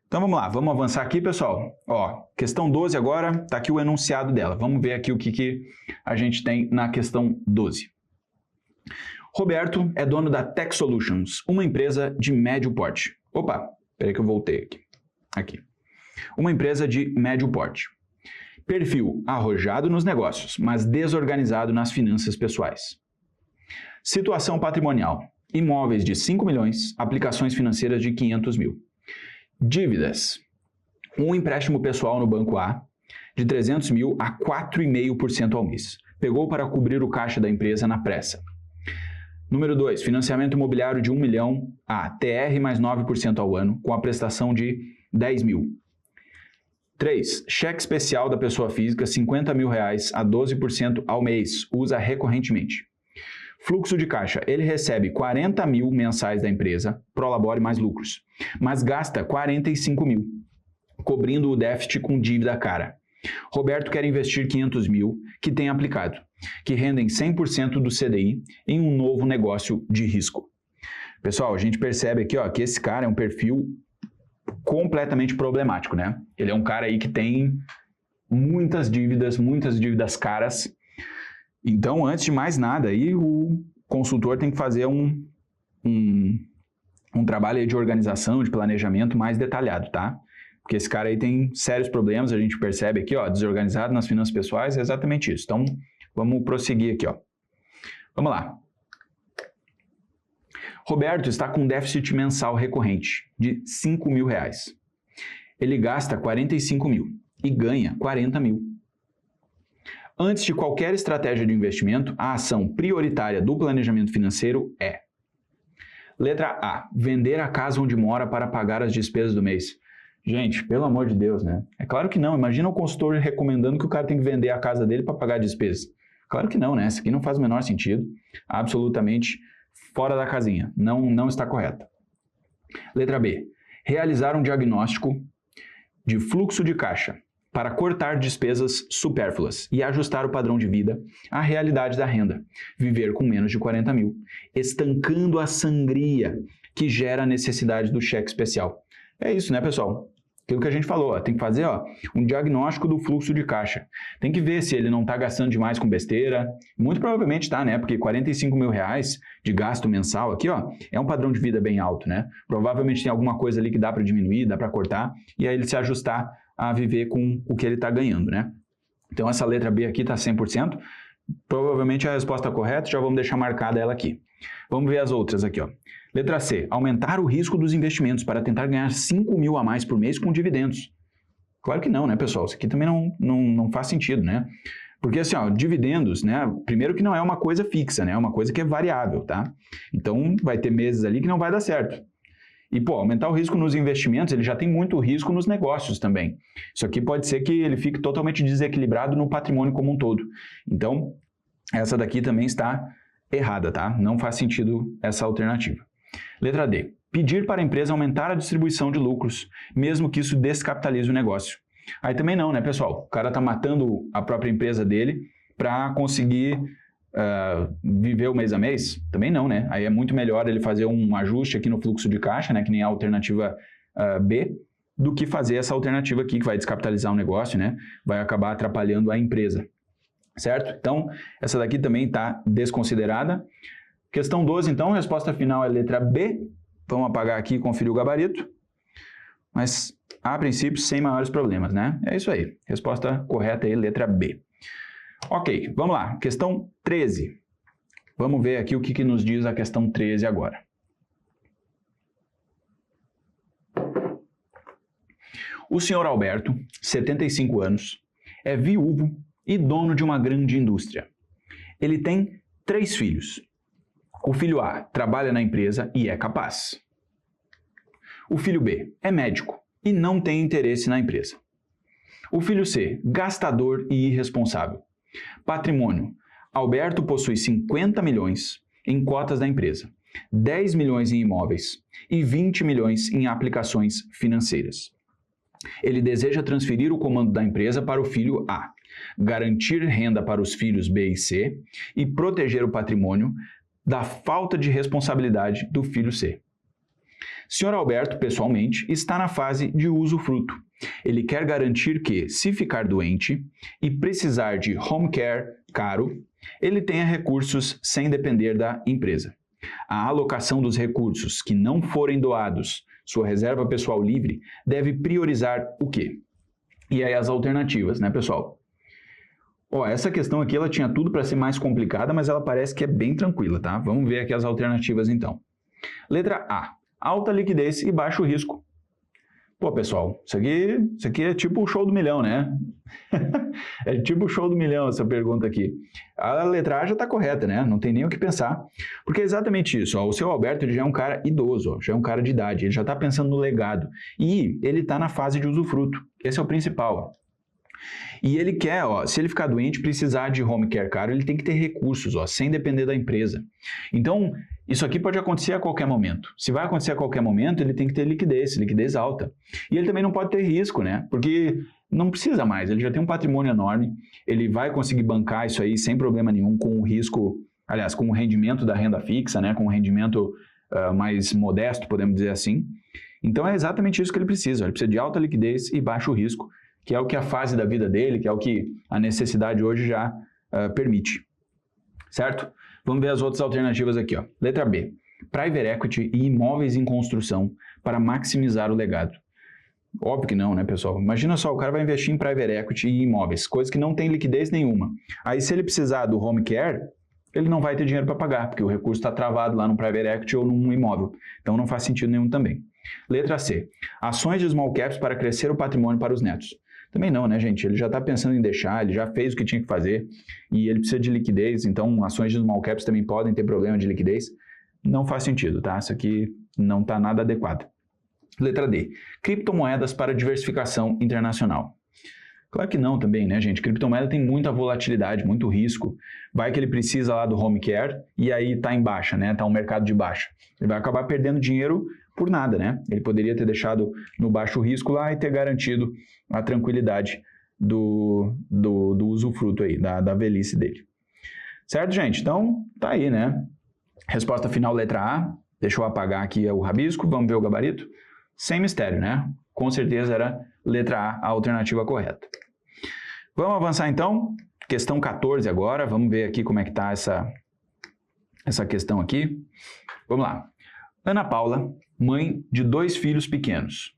Então vamos lá, vamos avançar aqui, pessoal. Ó, questão 12 agora, tá aqui o enunciado dela. Vamos ver aqui o que a gente tem na questão 12. Roberto é dono da Tech Solutions, uma empresa de médio porte. Opa, peraí que eu voltei aqui. Aqui. Uma empresa de médio porte. Perfil arrojado nos negócios, mas desorganizado nas finanças pessoais. Situação patrimonial. Imóveis de 5 milhões, aplicações financeiras de 500 mil. Dívidas. Um empréstimo pessoal no Banco A de 300 mil a 4,5% ao mês. Pegou para cobrir o caixa da empresa na pressa. Número 2. Financiamento imobiliário de 1 milhão a TR mais 9% ao ano, com a prestação de 10 mil. 3. Cheque especial da pessoa física, 50 mil reais a 12% ao mês. Usa recorrentemente. Fluxo de caixa. Ele recebe 40 mil mensais da empresa, prolabore mais lucros, mas gasta 45 mil, cobrindo o déficit com dívida cara. Roberto quer investir 500 mil, que tem aplicado, que rendem 100% do CDI em um novo negócio de risco. Pessoal, a gente percebe aqui ó, que esse cara é um perfil completamente problemático, né? Ele é um cara aí que tem muitas dívidas caras. Então, antes de mais nada, aí o consultor tem que fazer um trabalho aí de organização, de planejamento mais detalhado, tá? Porque esse cara aí tem sérios problemas, a gente percebe aqui, ó, desorganizado nas finanças pessoais, é exatamente isso. Então, vamos prosseguir aqui, ó. Vamos lá. Roberto está com déficit mensal recorrente de 5 mil reais. Ele gasta 45 mil e ganha 40 mil. Antes de qualquer estratégia de investimento, a ação prioritária do planejamento financeiro é: letra A, vender a casa onde mora para pagar as despesas do mês. Gente, pelo amor de Deus, né? É claro que não. Imagina o consultor recomendando que o cara tem que vender a casa dele para pagar despesas. Claro que não, né? Isso aqui não faz o menor sentido. Absolutamente fora da casinha. Não está correta. Letra B, realizar um diagnóstico de fluxo de caixa para cortar despesas supérfluas e ajustar o padrão de vida à realidade da renda. Viver com menos de 40 mil, estancando a sangria que gera a necessidade do cheque especial. É isso, né, pessoal? Aquilo que a gente falou, ó, tem que fazer um diagnóstico do fluxo de caixa. Tem que ver se ele não está gastando demais com besteira. Muito provavelmente está, né? Porque 45 mil reais de gasto mensal aqui, ó, é um padrão de vida bem alto, né? Provavelmente tem alguma coisa ali que dá para diminuir, dá para cortar, e aí ele se ajustar a viver com o que ele está ganhando, né? Então, essa letra B aqui está 100%. Provavelmente é a resposta correta, já vamos deixar marcada ela aqui. Vamos ver as outras aqui, ó. Letra C, aumentar o risco dos investimentos para tentar ganhar 5 mil a mais por mês com dividendos. Claro que não, né, pessoal? Isso aqui também não faz sentido, né? Porque, assim, ó, dividendos, né? Primeiro que não é uma coisa fixa, né? É uma coisa que é variável, tá? Então, vai ter meses ali que não vai dar certo. E, pô, aumentar o risco nos investimentos, ele já tem muito risco nos negócios também. Isso aqui pode ser que ele fique totalmente desequilibrado no patrimônio como um todo. Então, essa daqui também está errada, tá? Não faz sentido essa alternativa. Letra D. Pedir para a empresa aumentar a distribuição de lucros, mesmo que isso descapitalize o negócio. Aí também não, né, pessoal? O cara está matando a própria empresa dele para conseguir viver o mês a mês? Também não, né? Aí é muito melhor ele fazer um ajuste aqui no fluxo de caixa, né, que nem a alternativa B, do que fazer essa alternativa aqui, que vai descapitalizar o negócio, né? Vai acabar atrapalhando a empresa, certo? Então, essa daqui também está desconsiderada. Questão 12, então, a resposta final é letra B. Vamos apagar aqui e conferir o gabarito. Mas, a princípio, sem maiores problemas, né? É isso aí. Resposta correta aí, letra B. Ok, vamos lá. Questão 13. Vamos ver aqui o que nos diz a questão 13 agora. O senhor Alberto, 75 anos, é viúvo e dono de uma grande indústria. Ele tem 3 filhos. O filho A trabalha na empresa e é capaz. O filho B é médico e não tem interesse na empresa. O filho C, gastador e irresponsável. Patrimônio. Alberto possui 50 milhões em cotas da empresa, 10 milhões em imóveis e 20 milhões em aplicações financeiras. Ele deseja transferir o comando da empresa para o filho A, garantir renda para os filhos B e C e proteger o patrimônio da falta de responsabilidade do filho C. Sr. Alberto, pessoalmente, está na fase de usufruto. Ele quer garantir que, se ficar doente e precisar de home care caro, ele tenha recursos sem depender da empresa. A alocação dos recursos que não forem doados, sua reserva pessoal livre, deve priorizar o quê? E aí as alternativas, né, pessoal? Essa questão aqui ela tinha tudo para ser mais complicada, mas ela parece que é bem tranquila, tá? Vamos ver aqui as alternativas então. Letra A, alta liquidez e baixo risco. Pô, pessoal, isso aqui é tipo o show do milhão, né? É tipo o show do milhão essa pergunta aqui. A letra A já está correta, né? Não tem nem o que pensar. Porque é exatamente isso. O seu Alberto ele já é um cara idoso, já é um cara de idade. Ele já está pensando no legado. E ele está na fase de usufruto. Esse é o principal. E ele quer, se ele ficar doente, precisar de home care caro, ele tem que ter recursos, sem depender da empresa. Então, isso aqui pode acontecer a qualquer momento. Se vai acontecer a qualquer momento, ele tem que ter liquidez alta. E ele também não pode ter risco, né? Porque não precisa mais, ele já tem um patrimônio enorme, ele vai conseguir bancar isso aí sem problema nenhum com o risco, aliás, com o rendimento da renda fixa, né? Com o rendimento mais modesto, podemos dizer assim. Então, é exatamente isso que ele precisa. Ele precisa de alta liquidez e baixo risco, que é o que a fase da vida dele, que é o que a necessidade hoje já permite. Certo? Vamos ver as outras alternativas aqui. Letra B. Private Equity e imóveis em construção para maximizar o legado. Óbvio que não, né, pessoal? Imagina só, o cara vai investir em Private Equity e imóveis, coisas que não tem liquidez nenhuma. Aí, se ele precisar do home care, ele não vai ter dinheiro para pagar, porque o recurso está travado lá no Private Equity ou num imóvel. Então, não faz sentido nenhum também. Letra C. Ações de small caps para crescer o patrimônio para os netos. Também não, né, gente? Ele já está pensando em deixar, ele já fez o que tinha que fazer e ele precisa de liquidez, então ações de small caps também podem ter problema de liquidez. Não faz sentido, tá? Isso aqui não está nada adequado. Letra D. Criptomoedas para diversificação internacional. Claro que não também, né, gente? Criptomoeda tem muita volatilidade, muito risco. Vai que ele precisa lá do home care e aí está em baixa, né? Está um mercado de baixa. Ele vai acabar perdendo dinheiro por nada, né? Ele poderia ter deixado no baixo risco lá e ter garantido a tranquilidade do usufruto aí, da velhice dele. Certo, gente? Então, tá aí, né? Resposta final, letra A. Deixa eu apagar aqui o rabisco, vamos ver o gabarito. Sem mistério, né? Com certeza era letra A alternativa correta. Vamos avançar então? Questão 14 agora, vamos ver aqui como é que tá essa questão aqui. Vamos lá. Ana Paula, mãe de 2 filhos pequenos,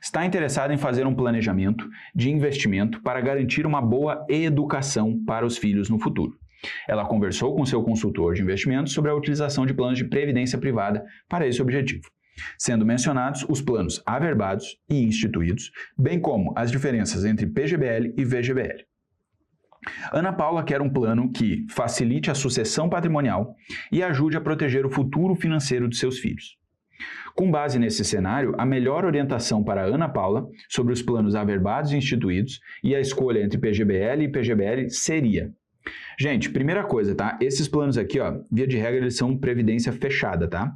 está interessada em fazer um planejamento de investimento para garantir uma boa educação para os filhos no futuro. Ela conversou com seu consultor de investimentos sobre a utilização de planos de previdência privada para esse objetivo, sendo mencionados os planos averbados e instituídos, bem como as diferenças entre PGBL e VGBL. Ana Paula quer um plano que facilite a sucessão patrimonial e ajude a proteger o futuro financeiro de seus filhos. Com base nesse cenário, a melhor orientação para Ana Paula sobre os planos averbados e instituídos e a escolha entre PGBL e PGBL seria... Gente, primeira coisa, tá? Esses planos aqui, via de regra, eles são previdência fechada, tá?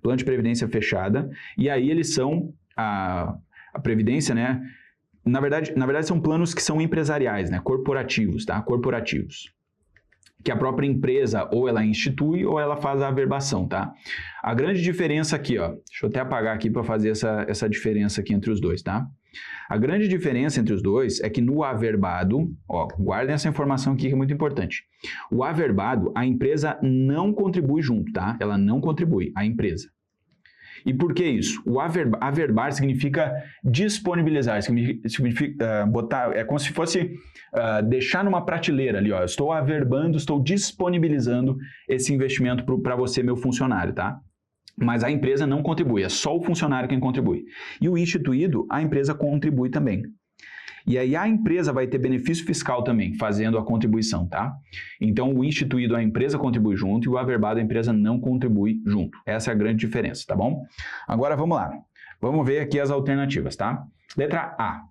Plano de previdência fechada, e aí eles são a previdência, né? Na verdade, são planos que são empresariais, né? Corporativos, tá? Corporativos. Que a própria empresa ou ela institui ou ela faz a averbação, tá? A grande diferença aqui, deixa eu até apagar aqui para fazer essa diferença aqui entre os dois, tá? A grande diferença entre os dois é que no averbado, guardem essa informação aqui que é muito importante. O averbado, a empresa não contribui junto, tá? Ela não contribui, a empresa. E por que isso? O averbar significa disponibilizar, significa botar, é como se fosse deixar numa prateleira ali, eu estou averbando, estou disponibilizando esse investimento para você, meu funcionário, tá? Mas a empresa não contribui, é só o funcionário quem contribui. E o instituído, a empresa contribui também. E aí a empresa vai ter benefício fiscal também, fazendo a contribuição, tá? Então o instituído, a empresa contribui junto e o averbado, a empresa não contribui junto. Essa é a grande diferença, tá bom? Agora vamos lá. Vamos ver aqui as alternativas, tá? Letra A.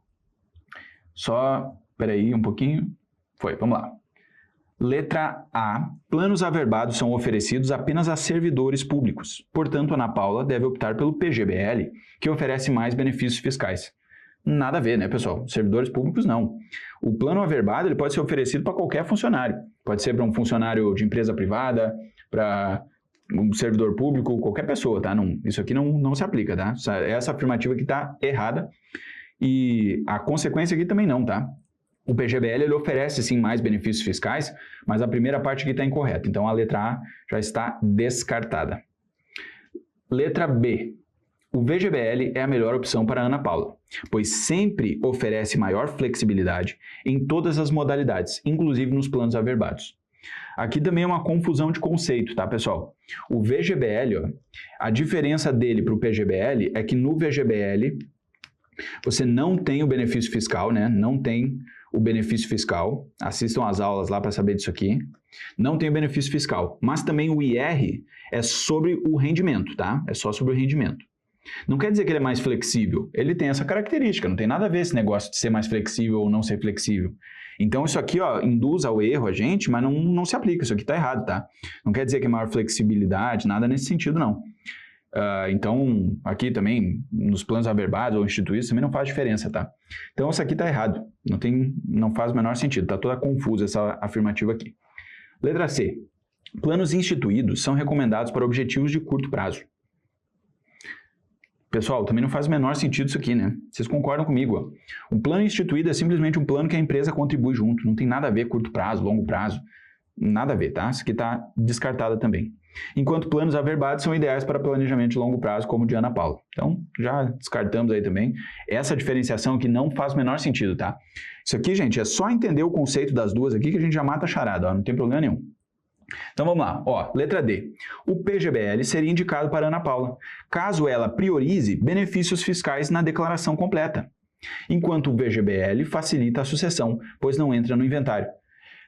Peraí um pouquinho. Vamos lá. Letra A. Planos averbados são oferecidos apenas a servidores públicos. Portanto, Ana Paula deve optar pelo PGBL, que oferece mais benefícios fiscais. Nada a ver, né, pessoal? Servidores públicos, não. O plano averbado ele pode ser oferecido para qualquer funcionário. Pode ser para um funcionário de empresa privada, para um servidor público, qualquer pessoa, tá? Não, isso aqui não se aplica, tá? Essa afirmativa aqui está errada e a consequência aqui também não, tá? O PGBL ele oferece sim mais benefícios fiscais, mas a primeira parte aqui está incorreta, então a letra A já está descartada. Letra B. O VGBL é a melhor opção para a Ana Paula, pois sempre oferece maior flexibilidade em todas as modalidades, inclusive nos planos averbados. Aqui também é uma confusão de conceito, tá, pessoal? O VGBL, ó, a diferença dele para o PGBL é que no VGBL você não tem o benefício fiscal, né? Não tem o benefício fiscal. Assistam às aulas lá para saber disso aqui. Não tem o benefício fiscal, mas também o IR é sobre o rendimento, tá? É só sobre o rendimento. Não quer dizer que ele é mais flexível, ele tem essa característica, não tem nada a ver esse negócio de ser mais flexível ou não ser flexível. Então isso aqui, ó, induz ao erro a gente, mas não se aplica, isso aqui está errado, tá? Não quer dizer que é maior flexibilidade, nada nesse sentido, não. Então, aqui também, nos planos averbados ou instituídos, também não faz diferença, tá? Então isso aqui está errado, não faz o menor sentido, está toda confusa essa afirmativa aqui. Letra C. Planos instituídos são recomendados para objetivos de curto prazo. Pessoal, também não faz o menor sentido isso aqui, né? Vocês concordam comigo, ó. Um plano instituído é simplesmente um plano que a empresa contribui junto. Não tem nada a ver curto prazo, longo prazo. Nada a ver, tá? Isso aqui está descartada também. Enquanto planos averbados são ideais para planejamento de longo prazo, como o de Ana Paula. Então, já descartamos aí também. Essa diferenciação aqui não faz o menor sentido, tá? Isso aqui, gente, é só entender o conceito das duas aqui que a gente já mata a charada, ó. Não tem problema nenhum. Então vamos lá, ó, letra D. O PGBL seria indicado para Ana Paula, caso ela priorize benefícios fiscais na declaração completa, enquanto o VGBL facilita a sucessão, pois não entra no inventário.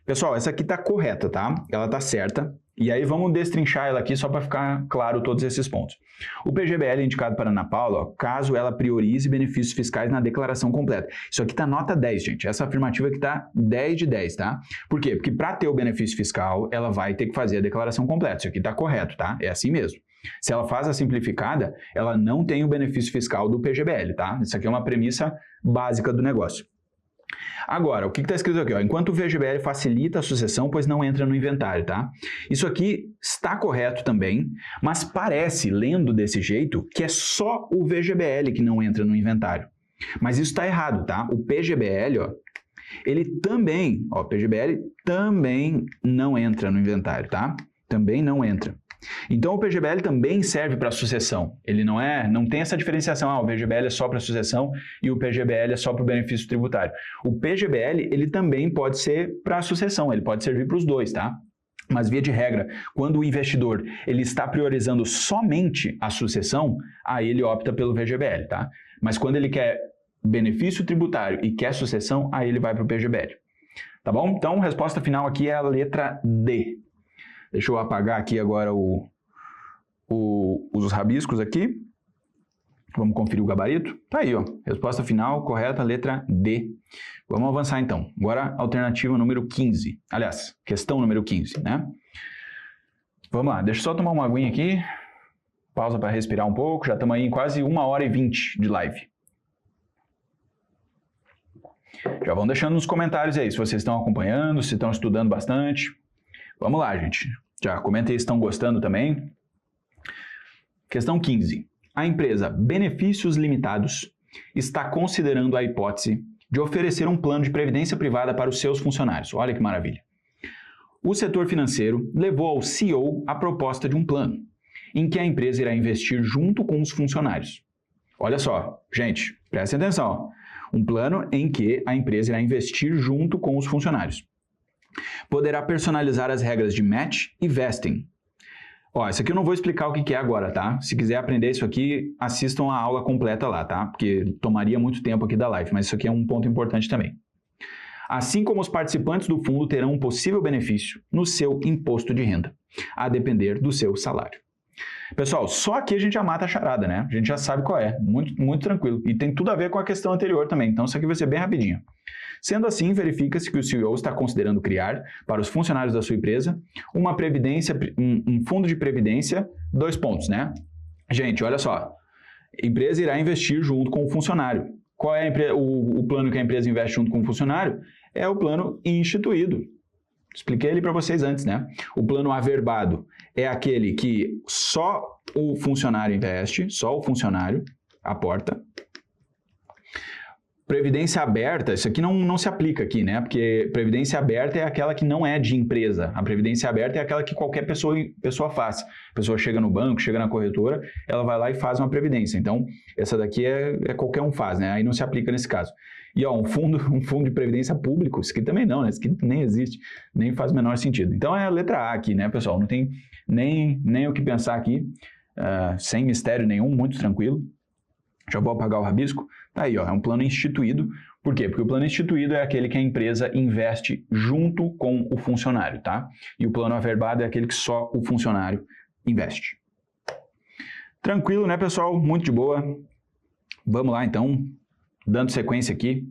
Pessoal, essa aqui está correta, tá? Ela está certa. E aí vamos destrinchar ela aqui só para ficar claro todos esses pontos. O PGBL é indicado para Ana Paula, ó, caso ela priorize benefícios fiscais na declaração completa. Isso aqui está nota 10, gente. Essa afirmativa aqui está 10 de 10, tá? Por quê? Porque para ter o benefício fiscal, ela vai ter que fazer a declaração completa. Isso aqui está correto, tá? É assim mesmo. Se ela faz a simplificada, ela não tem o benefício fiscal do PGBL, tá? Isso aqui é uma premissa básica do negócio. Agora, o que está escrito aqui? Ó? Enquanto o VGBL facilita a sucessão, pois não entra no inventário, tá? Isso aqui está correto também, mas parece, lendo desse jeito, que é só o VGBL que não entra no inventário. Mas isso está errado, tá? O PGBL, ó, ele também, ó, PGBL também não entra no inventário, tá? Também não entra. Então o PGBL também serve para sucessão. Ele não tem essa diferenciação, o VGBL é só para sucessão e o PGBL é só para o benefício tributário. O PGBL, ele também pode ser para sucessão, ele pode servir para os dois, tá? Mas via de regra, quando o investidor ele está priorizando somente a sucessão, aí ele opta pelo VGBL, tá? Mas quando ele quer benefício tributário e quer sucessão, aí ele vai para o PGBL. Tá bom? Então, a resposta final aqui é a letra D. Deixa eu apagar aqui agora os rabiscos aqui. Vamos conferir o gabarito. Tá aí, ó. Resposta final correta, letra D. Vamos avançar então. Agora, alternativa número 15. Aliás, questão número 15, né? Vamos lá, deixa eu só tomar uma aguinha aqui. Pausa para respirar um pouco. Já estamos aí em quase 1h20 de live. Já vão deixando nos comentários aí se vocês estão acompanhando, se estão estudando bastante. Vamos lá, gente. Já comentem se estão gostando também. Questão 15. A empresa Benefícios Limitados está considerando a hipótese de oferecer um plano de previdência privada para os seus funcionários. Olha que maravilha. O setor financeiro levou ao CEO a proposta de um plano, em que a empresa irá investir junto com os funcionários. Olha só, gente, prestem atenção. Um plano em que a empresa irá investir junto com os funcionários. Poderá personalizar as regras de match e vesting. Ó, isso aqui eu não vou explicar o que é agora, tá? Se quiser aprender isso aqui, assistam a aula completa lá, tá? Porque tomaria muito tempo aqui da live, mas isso aqui é um ponto importante também. Assim como os participantes do fundo terão um possível benefício no seu imposto de renda, a depender do seu salário. Pessoal, só aqui a gente já mata a charada, né? A gente já sabe qual é, muito tranquilo. E tem tudo a ver com a questão anterior também, então isso aqui vai ser bem rapidinho. Sendo assim, verifica-se que o CEO está considerando criar, para os funcionários da sua empresa, uma previdência, um fundo de previdência, 2 pontos, né? Gente, olha só, a empresa irá investir junto com o funcionário. Qual é o plano que a empresa investe junto com o funcionário? É o plano instituído. Expliquei ele para vocês antes, né? O plano averbado é aquele que só o funcionário investe, só o funcionário aporta. Previdência aberta, isso aqui não se aplica aqui, né? Porque previdência aberta é aquela que não é de empresa. A previdência aberta é aquela que qualquer pessoa faz. A pessoa chega no banco, chega na corretora, ela vai lá e faz uma previdência. Então, essa daqui é qualquer um faz, né? Aí não se aplica nesse caso. E ó, um fundo de previdência público, isso aqui também não, né? Isso aqui nem existe, nem faz o menor sentido. Então é a letra A aqui, né, pessoal? Não tem nem o que pensar aqui, sem mistério nenhum, muito tranquilo. Já vou apagar o rabisco. Tá aí, ó, é um plano instituído. Por quê? Porque o plano instituído é aquele que a empresa investe junto com o funcionário, tá? E o plano averbado é aquele que só o funcionário investe. Tranquilo, né, pessoal? Muito de boa. Vamos lá, então, dando sequência aqui.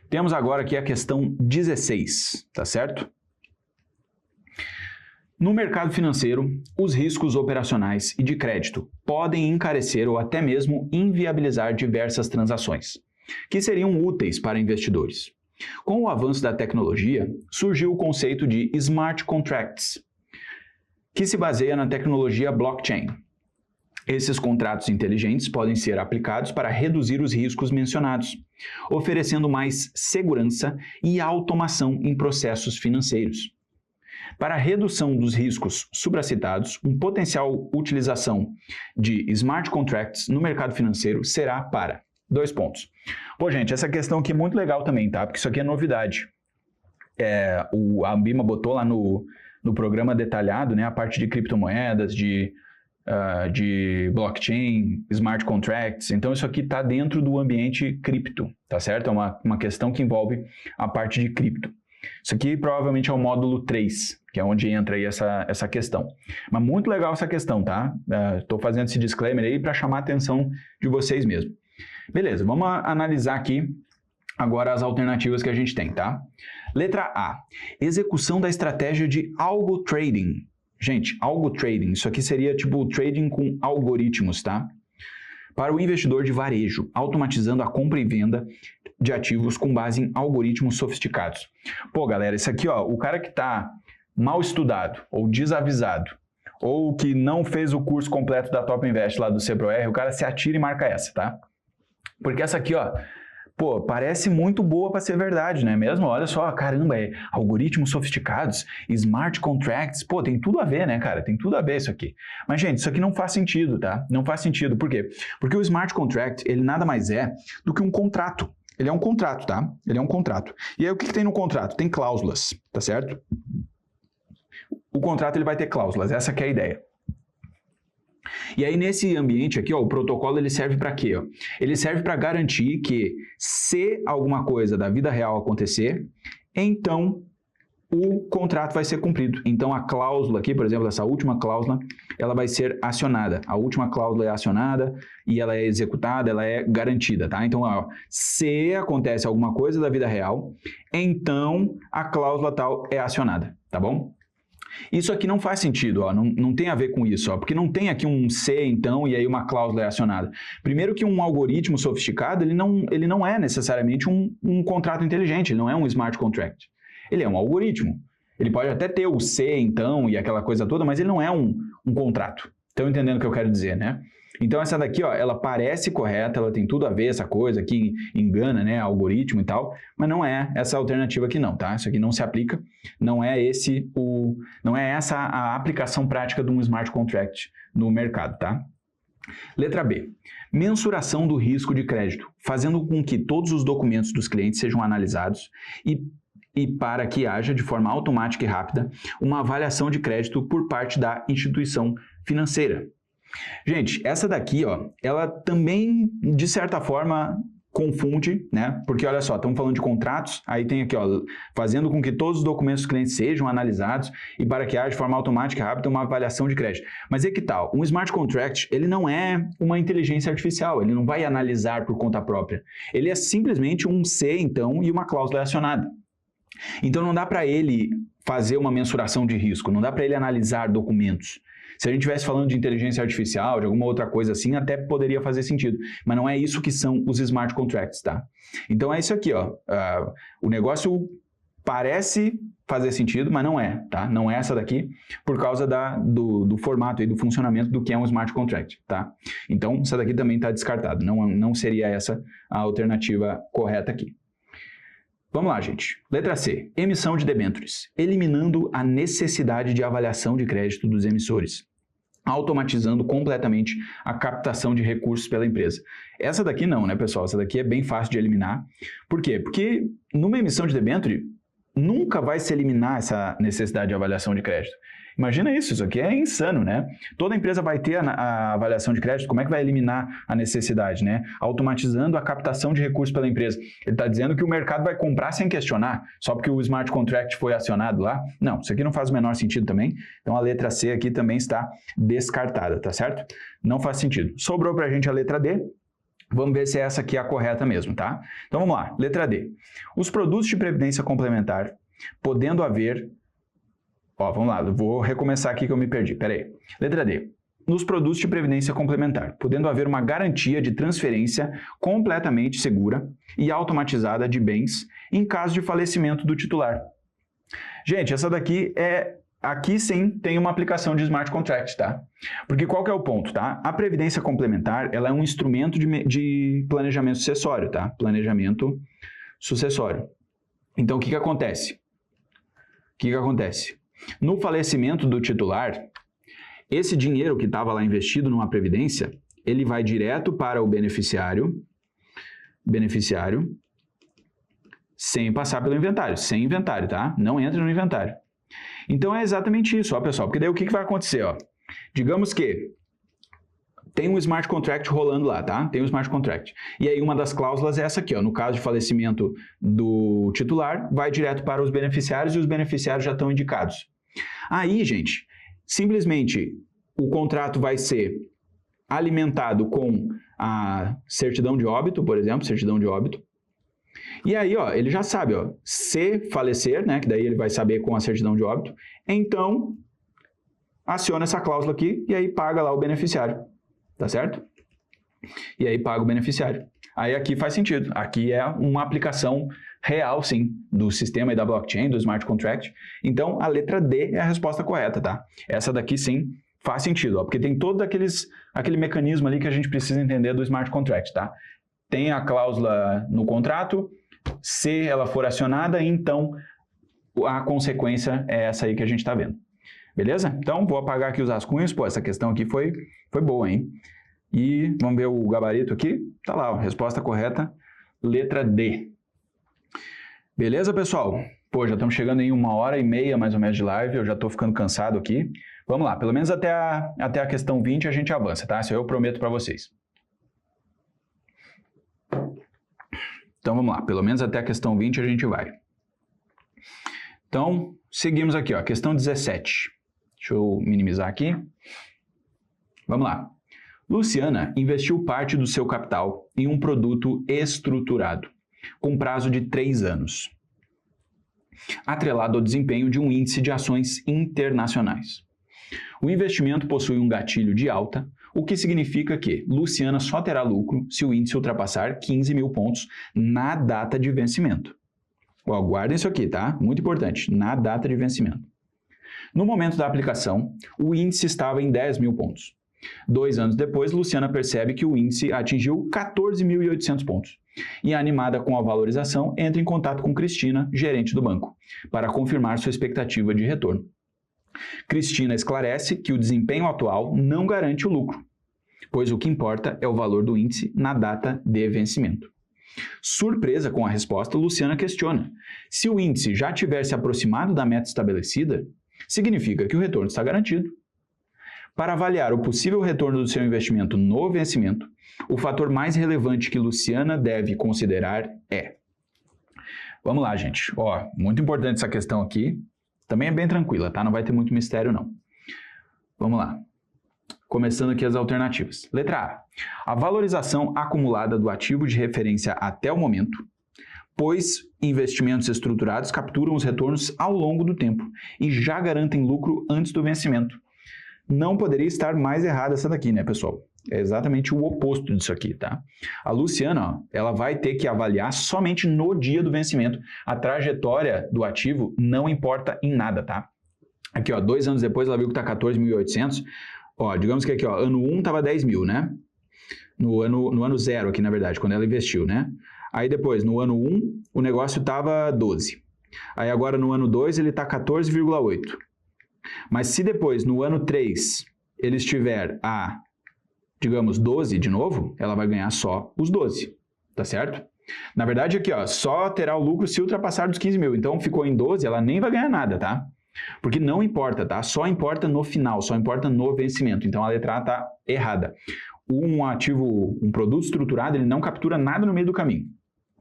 Temos agora aqui a questão 16, tá certo? No mercado financeiro, os riscos operacionais e de crédito podem encarecer ou até mesmo inviabilizar diversas transações, que seriam úteis para investidores. Com o avanço da tecnologia, surgiu o conceito de smart contracts, que se baseia na tecnologia blockchain. Esses contratos inteligentes podem ser aplicados para reduzir os riscos mencionados, oferecendo mais segurança e automação em processos financeiros. Para a redução dos riscos supracitados, uma potencial utilização de smart contracts no mercado financeiro será para 2 pontos. Pô, gente, essa questão aqui é muito legal também, tá? Porque isso aqui é novidade. A Ambima botou lá no programa detalhado, né, a parte de criptomoedas, de blockchain, smart contracts. Então, isso aqui está dentro do ambiente cripto, tá certo? É uma questão que envolve a parte de cripto. Isso aqui provavelmente é o módulo 3, que é onde entra aí essa questão. Mas muito legal essa questão, tá? Estou fazendo esse disclaimer aí para chamar a atenção de vocês mesmo. Beleza, vamos analisar aqui agora as alternativas que a gente tem, tá? Letra A, execução da estratégia de algo trading. Gente, algo trading, isso aqui seria tipo trading com algoritmos, tá? Para o investidor de varejo, automatizando a compra e venda de ativos com base em algoritmos sofisticados. Pô, galera, isso aqui, ó, o cara que tá mal estudado ou desavisado, ou que não fez o curso completo da Top Invest lá do CPROR, o cara se atira e marca essa, tá? Porque essa aqui, ó, pô, parece muito boa para ser verdade, né mesmo? Olha só, caramba, algoritmos sofisticados, smart contracts, pô, tem tudo a ver, né, cara? Tem tudo a ver isso aqui. Mas, gente, isso aqui não faz sentido, tá? Não faz sentido. Por quê? Porque o smart contract, ele nada mais é do que um contrato. Ele é um contrato, tá? Ele é um contrato. E aí, o que tem no contrato? Tem cláusulas, tá certo? O contrato, ele vai ter cláusulas, essa que é a ideia. E aí, nesse ambiente aqui, ó, o protocolo ele serve para quê? Ó? Ele serve para garantir que, se alguma coisa da vida real acontecer, então o contrato vai ser cumprido. Então, a cláusula aqui, por exemplo, essa última cláusula, ela vai ser acionada. A última cláusula é acionada e ela é executada, ela é garantida, tá? Então, ó, se acontece alguma coisa da vida real, então a cláusula tal é acionada, tá bom? Isso aqui não faz sentido, ó, não tem a ver com isso, ó, porque não tem aqui um se, então, e aí uma cláusula é acionada. Primeiro que um algoritmo sofisticado, ele não é necessariamente um contrato inteligente, ele não é um smart contract. Ele é um algoritmo. Ele pode até ter o se, então, e aquela coisa toda, mas ele não é um contrato. Estão entendendo o que eu quero dizer, né? Então, essa daqui, ó, ela parece correta, ela tem tudo a ver, essa coisa que engana, né, algoritmo e tal, mas não é essa alternativa aqui não, tá? Isso aqui não se aplica, não é essa a aplicação prática de um smart contract no mercado, tá? Letra B. Mensuração do risco de crédito, fazendo com que todos os documentos dos clientes sejam analisados e para que haja, de forma automática e rápida, uma avaliação de crédito por parte da instituição financeira. Gente, essa daqui, ó, ela também, de certa forma, confunde, né? Porque, olha só, estamos falando de contratos, aí tem aqui, ó, fazendo com que todos os documentos dos clientes sejam analisados e para que haja, de forma automática e rápida, uma avaliação de crédito. Mas é que tal? Um smart contract, ele não é uma inteligência artificial, ele não vai analisar por conta própria. Ele é simplesmente um se, então, e uma cláusula acionada. Então, não dá para ele fazer uma mensuração de risco, não dá para ele analisar documentos. Se a gente estivesse falando de inteligência artificial, de alguma outra coisa assim, até poderia fazer sentido. Mas não é isso que são os smart contracts, tá? Então é isso aqui, ó. O negócio Parece fazer sentido, mas não é, tá? Não é essa daqui, por causa do formato e do funcionamento do que é um smart contract, tá? Então, essa daqui também está descartada, não seria essa a alternativa correta aqui. Vamos lá, gente. Letra C, emissão de debêntures, eliminando a necessidade de avaliação de crédito dos emissores, automatizando completamente a captação de recursos pela empresa. Essa daqui não, né, pessoal? Essa daqui é bem fácil de eliminar. Por quê? Porque numa emissão de debênture, nunca vai se eliminar essa necessidade de avaliação de crédito. Imagina isso aqui é insano, né? Toda empresa vai ter a avaliação de crédito, como é que vai eliminar a necessidade, né? Automatizando a captação de recursos pela empresa. Ele está dizendo que o mercado vai comprar sem questionar, só porque o smart contract foi acionado lá. Não, isso aqui não faz o menor sentido também. Então a letra C aqui também está descartada, tá certo? Não faz sentido. Sobrou para a gente a letra D. Vamos ver se essa aqui é a correta mesmo, tá? Então vamos lá, letra D. Os produtos de previdência complementar, podendo haver... Ó, vamos lá, eu vou recomeçar aqui que eu me perdi, peraí. Letra D. Nos produtos de previdência complementar, podendo haver uma garantia de transferência completamente segura e automatizada de bens em caso de falecimento do titular. Gente, essa daqui é... Aqui sim tem uma aplicação de smart contract, tá? Porque qual que é o ponto, tá? A previdência complementar, ela é um instrumento de planejamento sucessório, tá? Planejamento sucessório. Então, o que acontece? O que acontece? No falecimento do titular, esse dinheiro que estava lá investido numa previdência, ele vai direto para o beneficiário sem passar pelo inventário, sem inventário, tá? Não entra no inventário. Então é exatamente isso, ó, pessoal, porque daí o que vai acontecer, ó? Digamos que tem um smart contract rolando lá, tá? Tem um smart contract. E aí uma das cláusulas é essa aqui, ó. No caso de falecimento do titular, vai direto para os beneficiários e os beneficiários já estão indicados. Aí, gente, simplesmente o contrato vai ser alimentado com a certidão de óbito, por exemplo, certidão de óbito. E aí, ó, ele já sabe, ó, se falecer, né, que daí ele vai saber com a certidão de óbito, então aciona essa cláusula aqui e aí paga lá o beneficiário, tá certo? E aí paga o beneficiário. Aí aqui faz sentido, aqui é uma aplicação real, sim, do sistema e da blockchain, do smart contract. Então, a letra D é a resposta correta, tá? Essa daqui, sim, faz sentido, ó, porque tem todo aquele mecanismo ali que a gente precisa entender do smart contract, tá? Tem a cláusula no contrato, se ela for acionada, então a consequência é essa aí que a gente está vendo. Beleza? Então, vou apagar aqui os rascunhos. Pô, essa questão aqui foi boa, hein? E vamos ver o gabarito aqui. Tá lá, ó, resposta correta, letra D. Beleza, pessoal? Pô, já estamos chegando em 1h30 mais ou menos de live, eu já estou ficando cansado aqui. Vamos lá, pelo menos até a questão 20 a gente avança, tá? Isso eu prometo para vocês. Então vamos lá, pelo menos até a questão 20 a gente vai. Então, seguimos aqui, ó, questão 17. Deixa eu minimizar aqui. Vamos lá. Luciana investiu parte do seu capital em um produto estruturado, com prazo de 3 anos, atrelado ao desempenho de um índice de ações internacionais. O investimento possui um gatilho de alta, o que significa que Luciana só terá lucro se o índice ultrapassar 15 mil pontos na data de vencimento. Ó, guardem isso aqui, tá? Muito importante, na data de vencimento. No momento da aplicação, o índice estava em 10 mil pontos. 2 anos depois, Luciana percebe que o índice atingiu 14.800 pontos. E, animada com a valorização, entra em contato com Cristina, gerente do banco, para confirmar sua expectativa de retorno. Cristina esclarece que o desempenho atual não garante o lucro, pois o que importa é o valor do índice na data de vencimento. Surpresa com a resposta, Luciana questiona: se o índice já tiver se aproximado da meta estabelecida, significa que o retorno está garantido. Para avaliar o possível retorno do seu investimento no vencimento, o fator mais relevante que Luciana deve considerar é... Vamos lá, gente. Ó, muito importante essa questão aqui. Também é bem tranquila, tá? Não vai ter muito mistério, não. Vamos lá. Começando aqui as alternativas. Letra A. A valorização acumulada do ativo de referência até o momento, pois investimentos estruturados capturam os retornos ao longo do tempo e já garantem lucro antes do vencimento. Não poderia estar mais errada essa daqui, né, pessoal? É exatamente o oposto disso aqui, tá? A Luciana, ó, ela vai ter que avaliar somente no dia do vencimento. A trajetória do ativo não importa em nada, tá? Aqui, ó, 2 anos depois ela viu que tá 14.800. Ó, digamos que aqui, ó, ano 1 tava 10 mil, né? No ano 0 aqui, na verdade, quando ela investiu, né? Aí depois, no ano 1, o negócio tava 12. Aí agora no ano 2 ele tá 14,8. Mas se depois, no ano 3, ele estiver a, digamos, 12 de novo, ela vai ganhar só os 12, tá certo? Na verdade, aqui, ó, só terá o lucro se ultrapassar dos 15 mil. Então, ficou em 12, ela nem vai ganhar nada, tá? Porque não importa, tá? Só importa no final, só importa no vencimento. Então, a letra A tá errada. Um ativo, um produto estruturado, ele não captura nada no meio do caminho.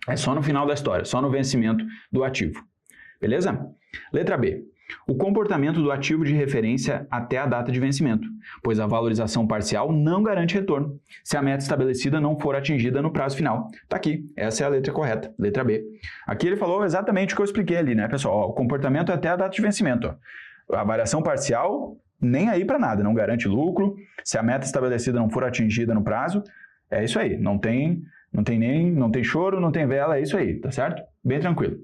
É só no final da história, só no vencimento do ativo. Beleza? Letra B. O comportamento do ativo de referência até a data de vencimento, pois a valorização parcial não garante retorno se a meta estabelecida não for atingida no prazo final. Tá aqui, essa é a letra correta, letra B. Aqui ele falou exatamente o que eu expliquei ali, né, pessoal? Ó, o comportamento até a data de vencimento. Ó. A variação parcial, nem aí para nada, não garante lucro. Se a meta estabelecida não for atingida no prazo, é isso aí. Não tem choro, não tem vela, é isso aí, tá certo? Bem tranquilo.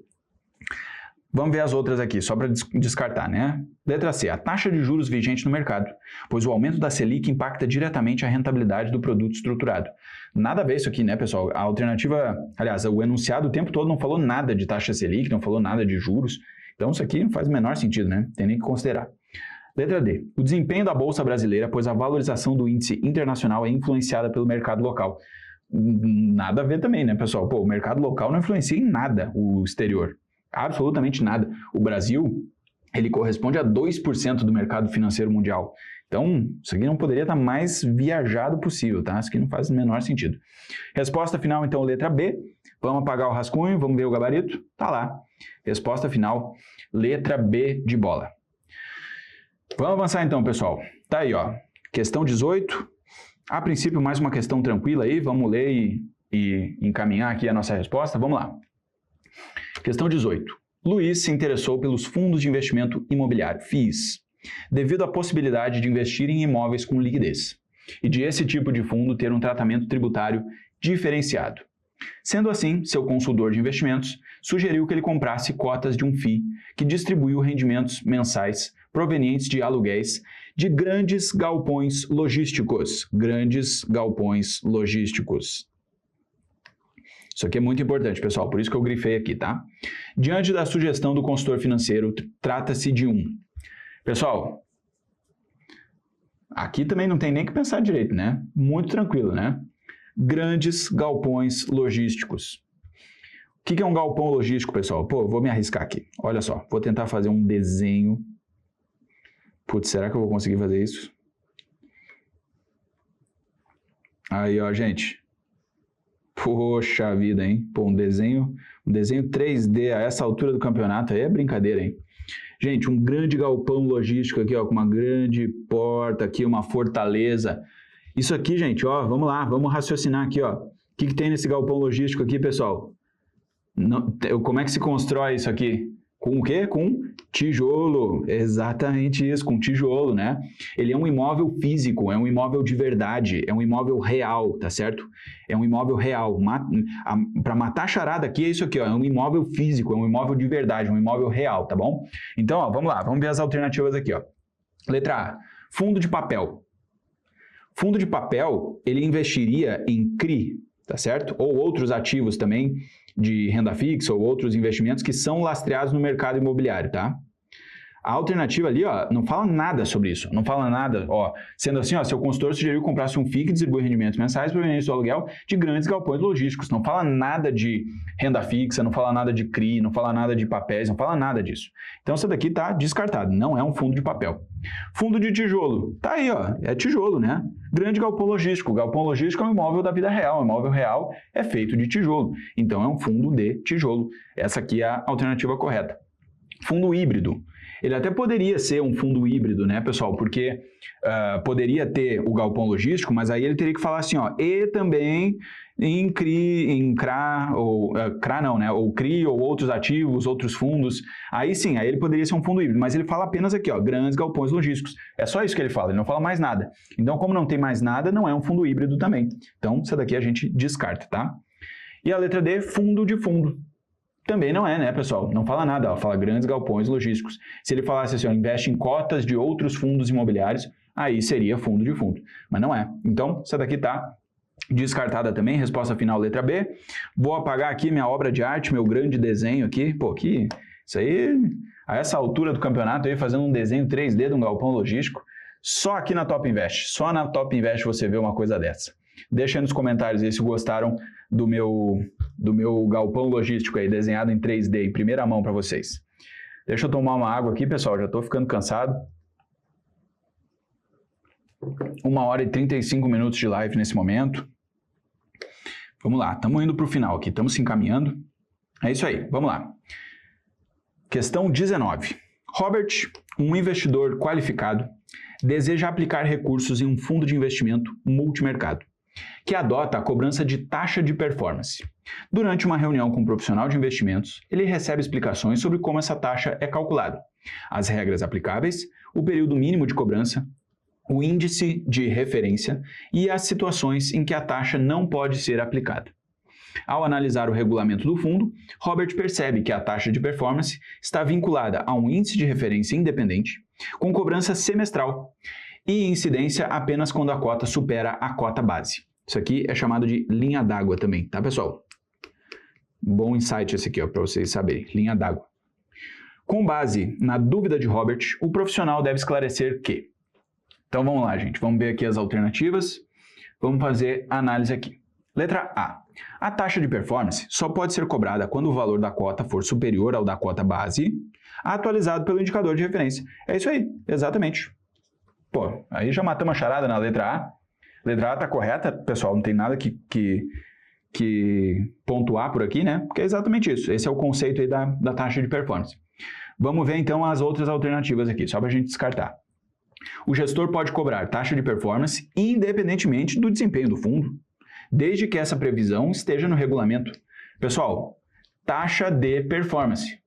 Vamos ver as outras aqui, só para descartar, né? Letra C, a taxa de juros vigente no mercado, pois o aumento da Selic impacta diretamente a rentabilidade do produto estruturado. Nada a ver isso aqui, né, pessoal? A alternativa, aliás, o enunciado o tempo todo não falou nada de taxa Selic, não falou nada de juros, então isso aqui não faz o menor sentido, né? Tem nem que considerar. Letra D, o desempenho da Bolsa Brasileira, pois a valorização do índice internacional é influenciada pelo mercado local. Nada a ver também, né, pessoal? Pô, o mercado local não influencia em nada o exterior. Absolutamente nada. O Brasil, ele corresponde a 2% do mercado financeiro mundial. Então, isso aqui não poderia estar mais viajado possível, tá? Isso aqui não faz o menor sentido. Resposta final, então, letra B. Vamos apagar o rascunho, vamos ver o gabarito. Tá lá. Resposta final, letra B de bola. Vamos avançar então, pessoal. Tá aí, ó. Questão 18. A princípio, mais uma questão tranquila aí. Vamos ler e encaminhar aqui a nossa resposta. Vamos lá. Questão 18. Luiz se interessou pelos fundos de investimento imobiliário, FIIs, devido à possibilidade de investir em imóveis com liquidez e de esse tipo de fundo ter um tratamento tributário diferenciado. Sendo assim, seu consultor de investimentos sugeriu que ele comprasse cotas de um FII que distribuiu rendimentos mensais provenientes de aluguéis de grandes galpões logísticos. Grandes galpões logísticos. Isso aqui é muito importante, pessoal, por isso que eu grifei aqui, tá? Diante da sugestão do consultor financeiro, trata-se de um... Pessoal, aqui também não tem nem que pensar direito, né? Muito tranquilo, né? Grandes galpões logísticos. O que é um galpão logístico, pessoal? Pô, vou me arriscar aqui. Olha só, vou tentar fazer um desenho. Putz, será que eu vou conseguir fazer isso? Aí, ó, gente... Poxa vida, hein? Pô, um desenho 3D a essa altura do campeonato aí é brincadeira, hein? Gente, um grande galpão logístico aqui, ó, com uma grande porta aqui, uma fortaleza. Isso aqui, gente, ó, vamos lá, vamos raciocinar aqui, ó. O que tem nesse galpão logístico aqui, pessoal? Como é que se constrói isso aqui? Com o quê? Com tijolo. Exatamente isso, com tijolo, né? Ele é um imóvel físico, é um imóvel de verdade, é um imóvel real, tá certo? É um imóvel real. Para matar a charada aqui é isso aqui, ó, é um imóvel físico, é um imóvel de verdade, um imóvel real, tá bom? Então, ó, vamos lá, vamos ver as alternativas aqui, ó. Letra A, fundo de papel. Fundo de papel, ele investiria em CRI, tá certo? Ou outros ativos também, de renda fixa ou outros investimentos que são lastreados no mercado imobiliário, tá? A alternativa ali, ó, não fala nada sobre isso, não fala nada, ó, sendo assim, ó, seu consultor sugeriu que comprasse um FII que distribui rendimentos mensais provenientes do aluguel de grandes galpões logísticos, não fala nada de renda fixa, não fala nada de CRI, não fala nada de papéis, não fala nada disso. Então, essa daqui tá descartada, não é um fundo de papel. Fundo de tijolo, tá aí, ó, é tijolo, né? Grande galpão logístico. Galpão logístico é um imóvel da vida real. Um imóvel real é feito de tijolo. Então, é um fundo de tijolo. Essa aqui é a alternativa correta. Fundo híbrido. Ele até poderia ser um fundo híbrido, né, pessoal? Porque poderia ter o galpão logístico, mas aí ele teria que falar assim, ó, e também em CRA, ou CRA não, né? Ou CRI, ou outros ativos, outros fundos. Aí sim, aí ele poderia ser um fundo híbrido, mas ele fala apenas aqui, ó, grandes galpões logísticos. É só isso que ele fala, ele não fala mais nada. Então, como não tem mais nada, não é um fundo híbrido também. Então, essa daqui a gente descarta, tá? E a letra D, fundo de fundo. Também não é, né, pessoal? Não fala nada, ó, fala grandes galpões logísticos. Se ele falasse assim, ó, investe em cotas de outros fundos imobiliários, aí seria fundo de fundo, mas não é. Então, essa daqui tá descartada também, resposta final, letra B. Vou apagar aqui minha obra de arte, meu grande desenho aqui. Pô, isso aí, a essa altura do campeonato, eu ia fazendo um desenho 3D de um galpão logístico, só aqui na Top Invest. Só na Top Invest você vê uma coisa dessa. Deixa aí nos comentários aí se gostaram do meu galpão logístico aí, desenhado em 3D, em primeira mão para vocês. Deixa eu tomar uma água aqui, pessoal, já estou ficando cansado. 1h35 de live nesse momento. Vamos lá, estamos indo para o final aqui, estamos se encaminhando. É isso aí, vamos lá. Questão 19. Robert, um investidor qualificado, deseja aplicar recursos em um fundo de investimento multimercado, que adota a cobrança de taxa de performance. Durante uma reunião com um profissional de investimentos, ele recebe explicações sobre como essa taxa é calculada, as regras aplicáveis, o período mínimo de cobrança, o índice de referência e as situações em que a taxa não pode ser aplicada. Ao analisar o regulamento do fundo, Robert percebe que a taxa de performance está vinculada a um índice de referência independente, com cobrança semestral e incidência apenas quando a cota supera a cota base. Isso aqui é chamado de linha d'água também, tá, pessoal? Bom insight esse aqui, para vocês saberem, linha d'água. Com base na dúvida de Robert, o profissional deve esclarecer que... Então vamos lá, gente, vamos ver aqui as alternativas, vamos fazer a análise aqui. Letra A. A taxa de performance só pode ser cobrada quando o valor da cota for superior ao da cota base, atualizado pelo indicador de referência. É isso aí, exatamente. Pô, aí já matamos a charada na letra A. Letra A está correta, pessoal, não tem nada que pontuar por aqui, né? Porque é exatamente isso. Esse é o conceito aí da taxa de performance. Vamos ver então as outras alternativas aqui, só para a gente descartar. O gestor pode cobrar taxa de performance independentemente do desempenho do fundo, desde que essa previsão esteja no regulamento. Pessoal, taxa de performance.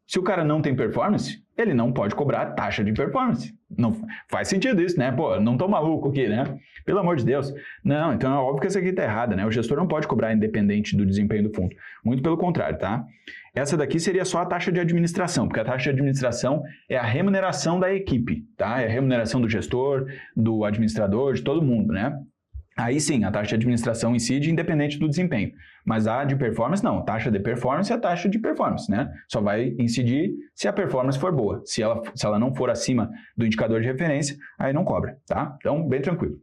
Se o cara não tem performance, ele não pode cobrar taxa de performance. Não faz sentido isso, né? Pô, não tô maluco aqui, né? Pelo amor de Deus. Não, então é óbvio que essa aqui tá errada, né? O gestor não pode cobrar independente do desempenho do fundo. Muito pelo contrário, tá? Essa daqui seria só a taxa de administração, porque a taxa de administração é a remuneração da equipe, tá? É a remuneração do gestor, do administrador, de todo mundo, né? Aí sim, a taxa de administração incide independente do desempenho. Mas a de performance não, a taxa de performance é a taxa de performance, né? Só vai incidir se a performance for boa. Se ela não for acima do indicador de referência, aí não cobra, tá? Então, bem tranquilo.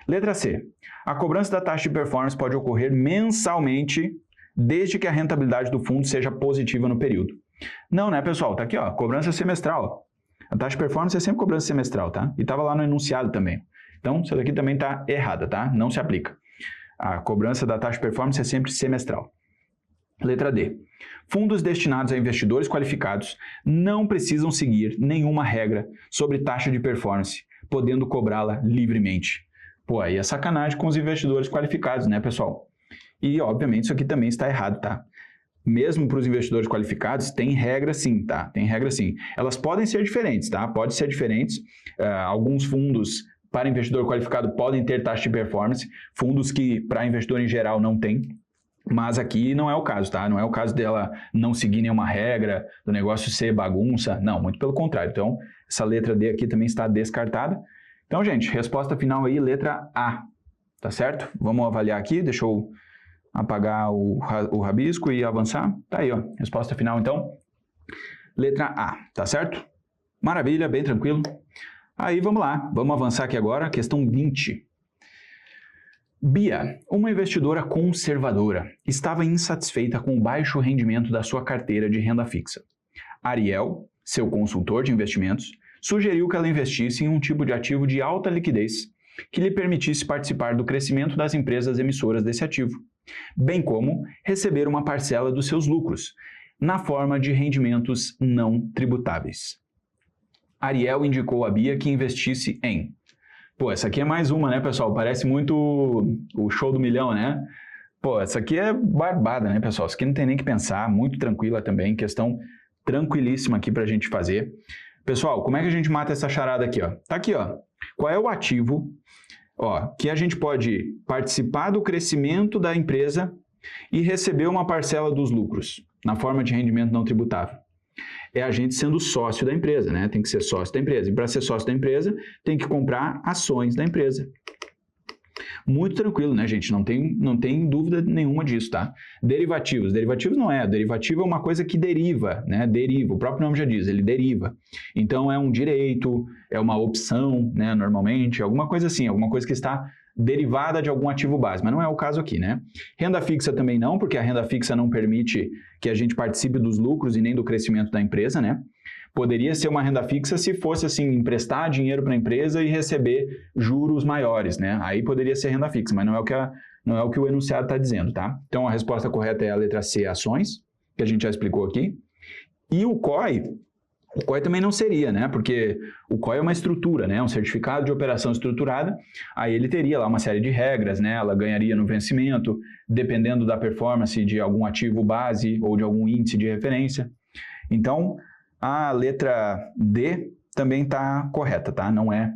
Letra C. A cobrança da taxa de performance pode ocorrer mensalmente, desde que a rentabilidade do fundo seja positiva no período. Não, né, pessoal? Tá aqui, ó, cobrança semestral. A taxa de performance é sempre cobrança semestral, tá? E estava lá no enunciado também. Então, isso daqui também está errada, tá? Não se aplica. A cobrança da taxa de performance é sempre semestral. Letra D. Fundos destinados a investidores qualificados não precisam seguir nenhuma regra sobre taxa de performance, podendo cobrá-la livremente. Pô, aí é sacanagem com os investidores qualificados, né, pessoal? E, obviamente, isso aqui também está errado, tá? Mesmo para os investidores qualificados, tem regra sim, tá? Tem regra sim. Elas podem ser diferentes, tá? Pode ser diferentes. Alguns fundos para investidor qualificado podem ter taxa de performance, fundos que para investidor em geral não tem, mas aqui não é o caso, tá? Não é o caso dela não seguir nenhuma regra, do negócio ser bagunça, não, muito pelo contrário. Então, essa letra D aqui também está descartada. Então, gente, resposta final aí, letra A, tá certo? Vamos avaliar aqui, deixa eu apagar o rabisco e avançar. Tá aí, ó, resposta final então, letra A, tá certo? Maravilha, bem tranquilo. Aí, vamos lá, vamos avançar aqui agora, questão 20. Bia, uma investidora conservadora, estava insatisfeita com o baixo rendimento da sua carteira de renda fixa. Ariel, seu consultor de investimentos, sugeriu que ela investisse em um tipo de ativo de alta liquidez que lhe permitisse participar do crescimento das empresas emissoras desse ativo, bem como receber uma parcela dos seus lucros, na forma de rendimentos não tributáveis. Ariel indicou a Bia que investisse em Pô, essa aqui é mais uma, né, pessoal? Parece muito o show do milhão, né? Pô, essa aqui é barbada, né, pessoal? Isso aqui não tem nem que pensar, muito tranquila também, questão tranquilíssima aqui pra gente fazer. Pessoal, como é que a gente mata essa charada aqui, ó? Tá aqui, ó. Qual é o ativo, ó, que a gente pode participar do crescimento da empresa e receber uma parcela dos lucros na forma de rendimento não tributável? É a gente sendo sócio da empresa, né? Tem que ser sócio da empresa. E para ser sócio da empresa, tem que comprar ações da empresa. Muito tranquilo, né, gente? Não tem dúvida nenhuma disso, tá? Derivativos. Derivativos não é. Derivativo é uma coisa que deriva, né? Deriva. O próprio nome já diz, ele deriva. Então, é um direito, é uma opção, né? Normalmente, alguma coisa assim, alguma coisa que está derivada de algum ativo base, mas não é o caso aqui, né? Renda fixa também não, porque a renda fixa não permite que a gente participe dos lucros e nem do crescimento da empresa, né? Poderia ser uma renda fixa se fosse assim, emprestar dinheiro para a empresa e receber juros maiores, né? Aí poderia ser renda fixa, mas não é o que o enunciado está dizendo, tá? Então a resposta correta é a letra C, ações, que a gente já explicou aqui. E o COI também não seria, né? Porque o COI é uma estrutura, né? Um certificado de operação estruturada. Aí ele teria lá uma série de regras, né? Ela ganharia no vencimento, dependendo da performance de algum ativo base ou de algum índice de referência. Então, a letra D também está correta, tá? Não é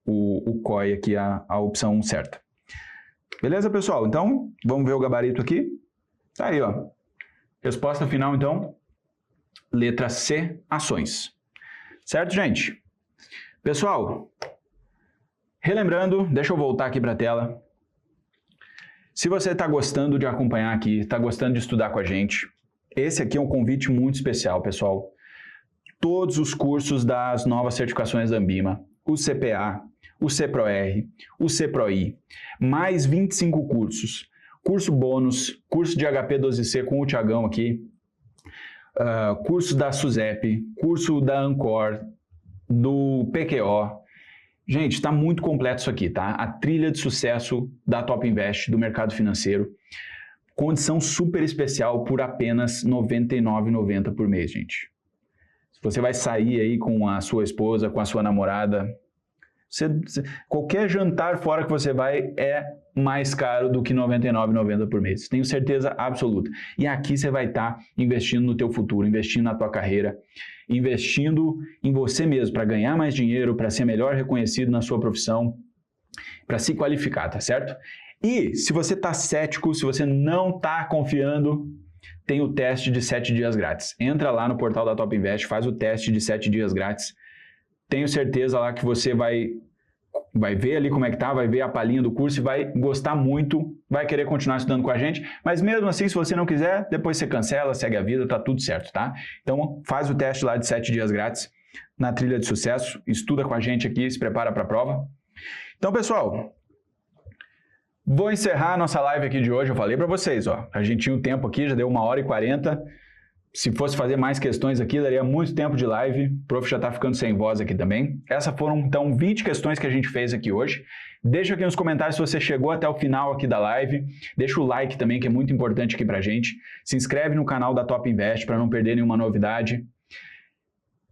o COI aqui a opção certa. Beleza, pessoal? Então, vamos ver o gabarito aqui. Tá aí, ó. Resposta final, então. Letra C, ações. Certo, gente? Pessoal, relembrando, deixa eu voltar aqui para a tela. Se você está gostando de acompanhar aqui, está gostando de estudar com a gente, esse aqui é um convite muito especial, pessoal. Todos os cursos das novas certificações da Anbima, o CPA, o CPRO-R, o CPRO-I, mais 25 cursos. Curso bônus, curso de HP12C com o Thiagão aqui, curso da SUSEP, curso da Ancor, do PQO. Gente, está muito completo isso aqui, tá? A trilha de sucesso da Top Invest, do mercado financeiro. Condição super especial por apenas R$ 99,90 por mês, gente. Se você vai sair aí com a sua esposa, com a sua namorada, qualquer jantar fora que você vai é mais caro do que R$ 99,90 por mês. Tenho certeza absoluta. E aqui você vai estar investindo no teu futuro, investindo na tua carreira, investindo em você mesmo para ganhar mais dinheiro, para ser melhor reconhecido na sua profissão, para se qualificar, tá certo? E se você está cético, se você não está confiando, tem o teste de 7 dias grátis. Entra lá no portal da Top Invest, faz o teste de 7 dias grátis. Tenho certeza lá que você vai ver ali como é que tá, vai ver a palhinha do curso e vai gostar muito, vai querer continuar estudando com a gente, mas mesmo assim, se você não quiser, depois você cancela, segue a vida, tá tudo certo, tá? Então, faz o teste lá de 7 dias grátis na trilha de sucesso, estuda com a gente aqui, se prepara para a prova. Então, pessoal, vou encerrar a nossa live aqui de hoje, eu falei para vocês, ó, a gente tinha um tempo aqui, já deu 1h40, se fosse fazer mais questões aqui, daria muito tempo de live. O prof já está ficando sem voz aqui também. Essas foram, então, 20 questões que a gente fez aqui hoje. Deixa aqui nos comentários se você chegou até o final aqui da live. Deixa o like também, que é muito importante aqui pra gente. Se inscreve no canal da Top Invest para não perder nenhuma novidade.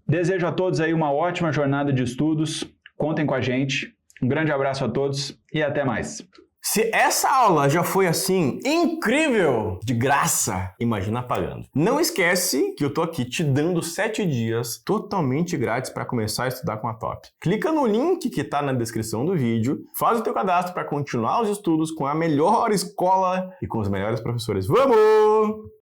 Desejo a todos aí uma ótima jornada de estudos. Contem com a gente. Um grande abraço a todos e até mais. Se essa aula já foi assim, incrível, de graça, imagina pagando. Não esquece que eu tô aqui te dando 7 dias totalmente grátis para começar a estudar com a Top. Clica no link que tá na descrição do vídeo, faz o teu cadastro para continuar os estudos com a melhor escola e com os melhores professores. Vamos!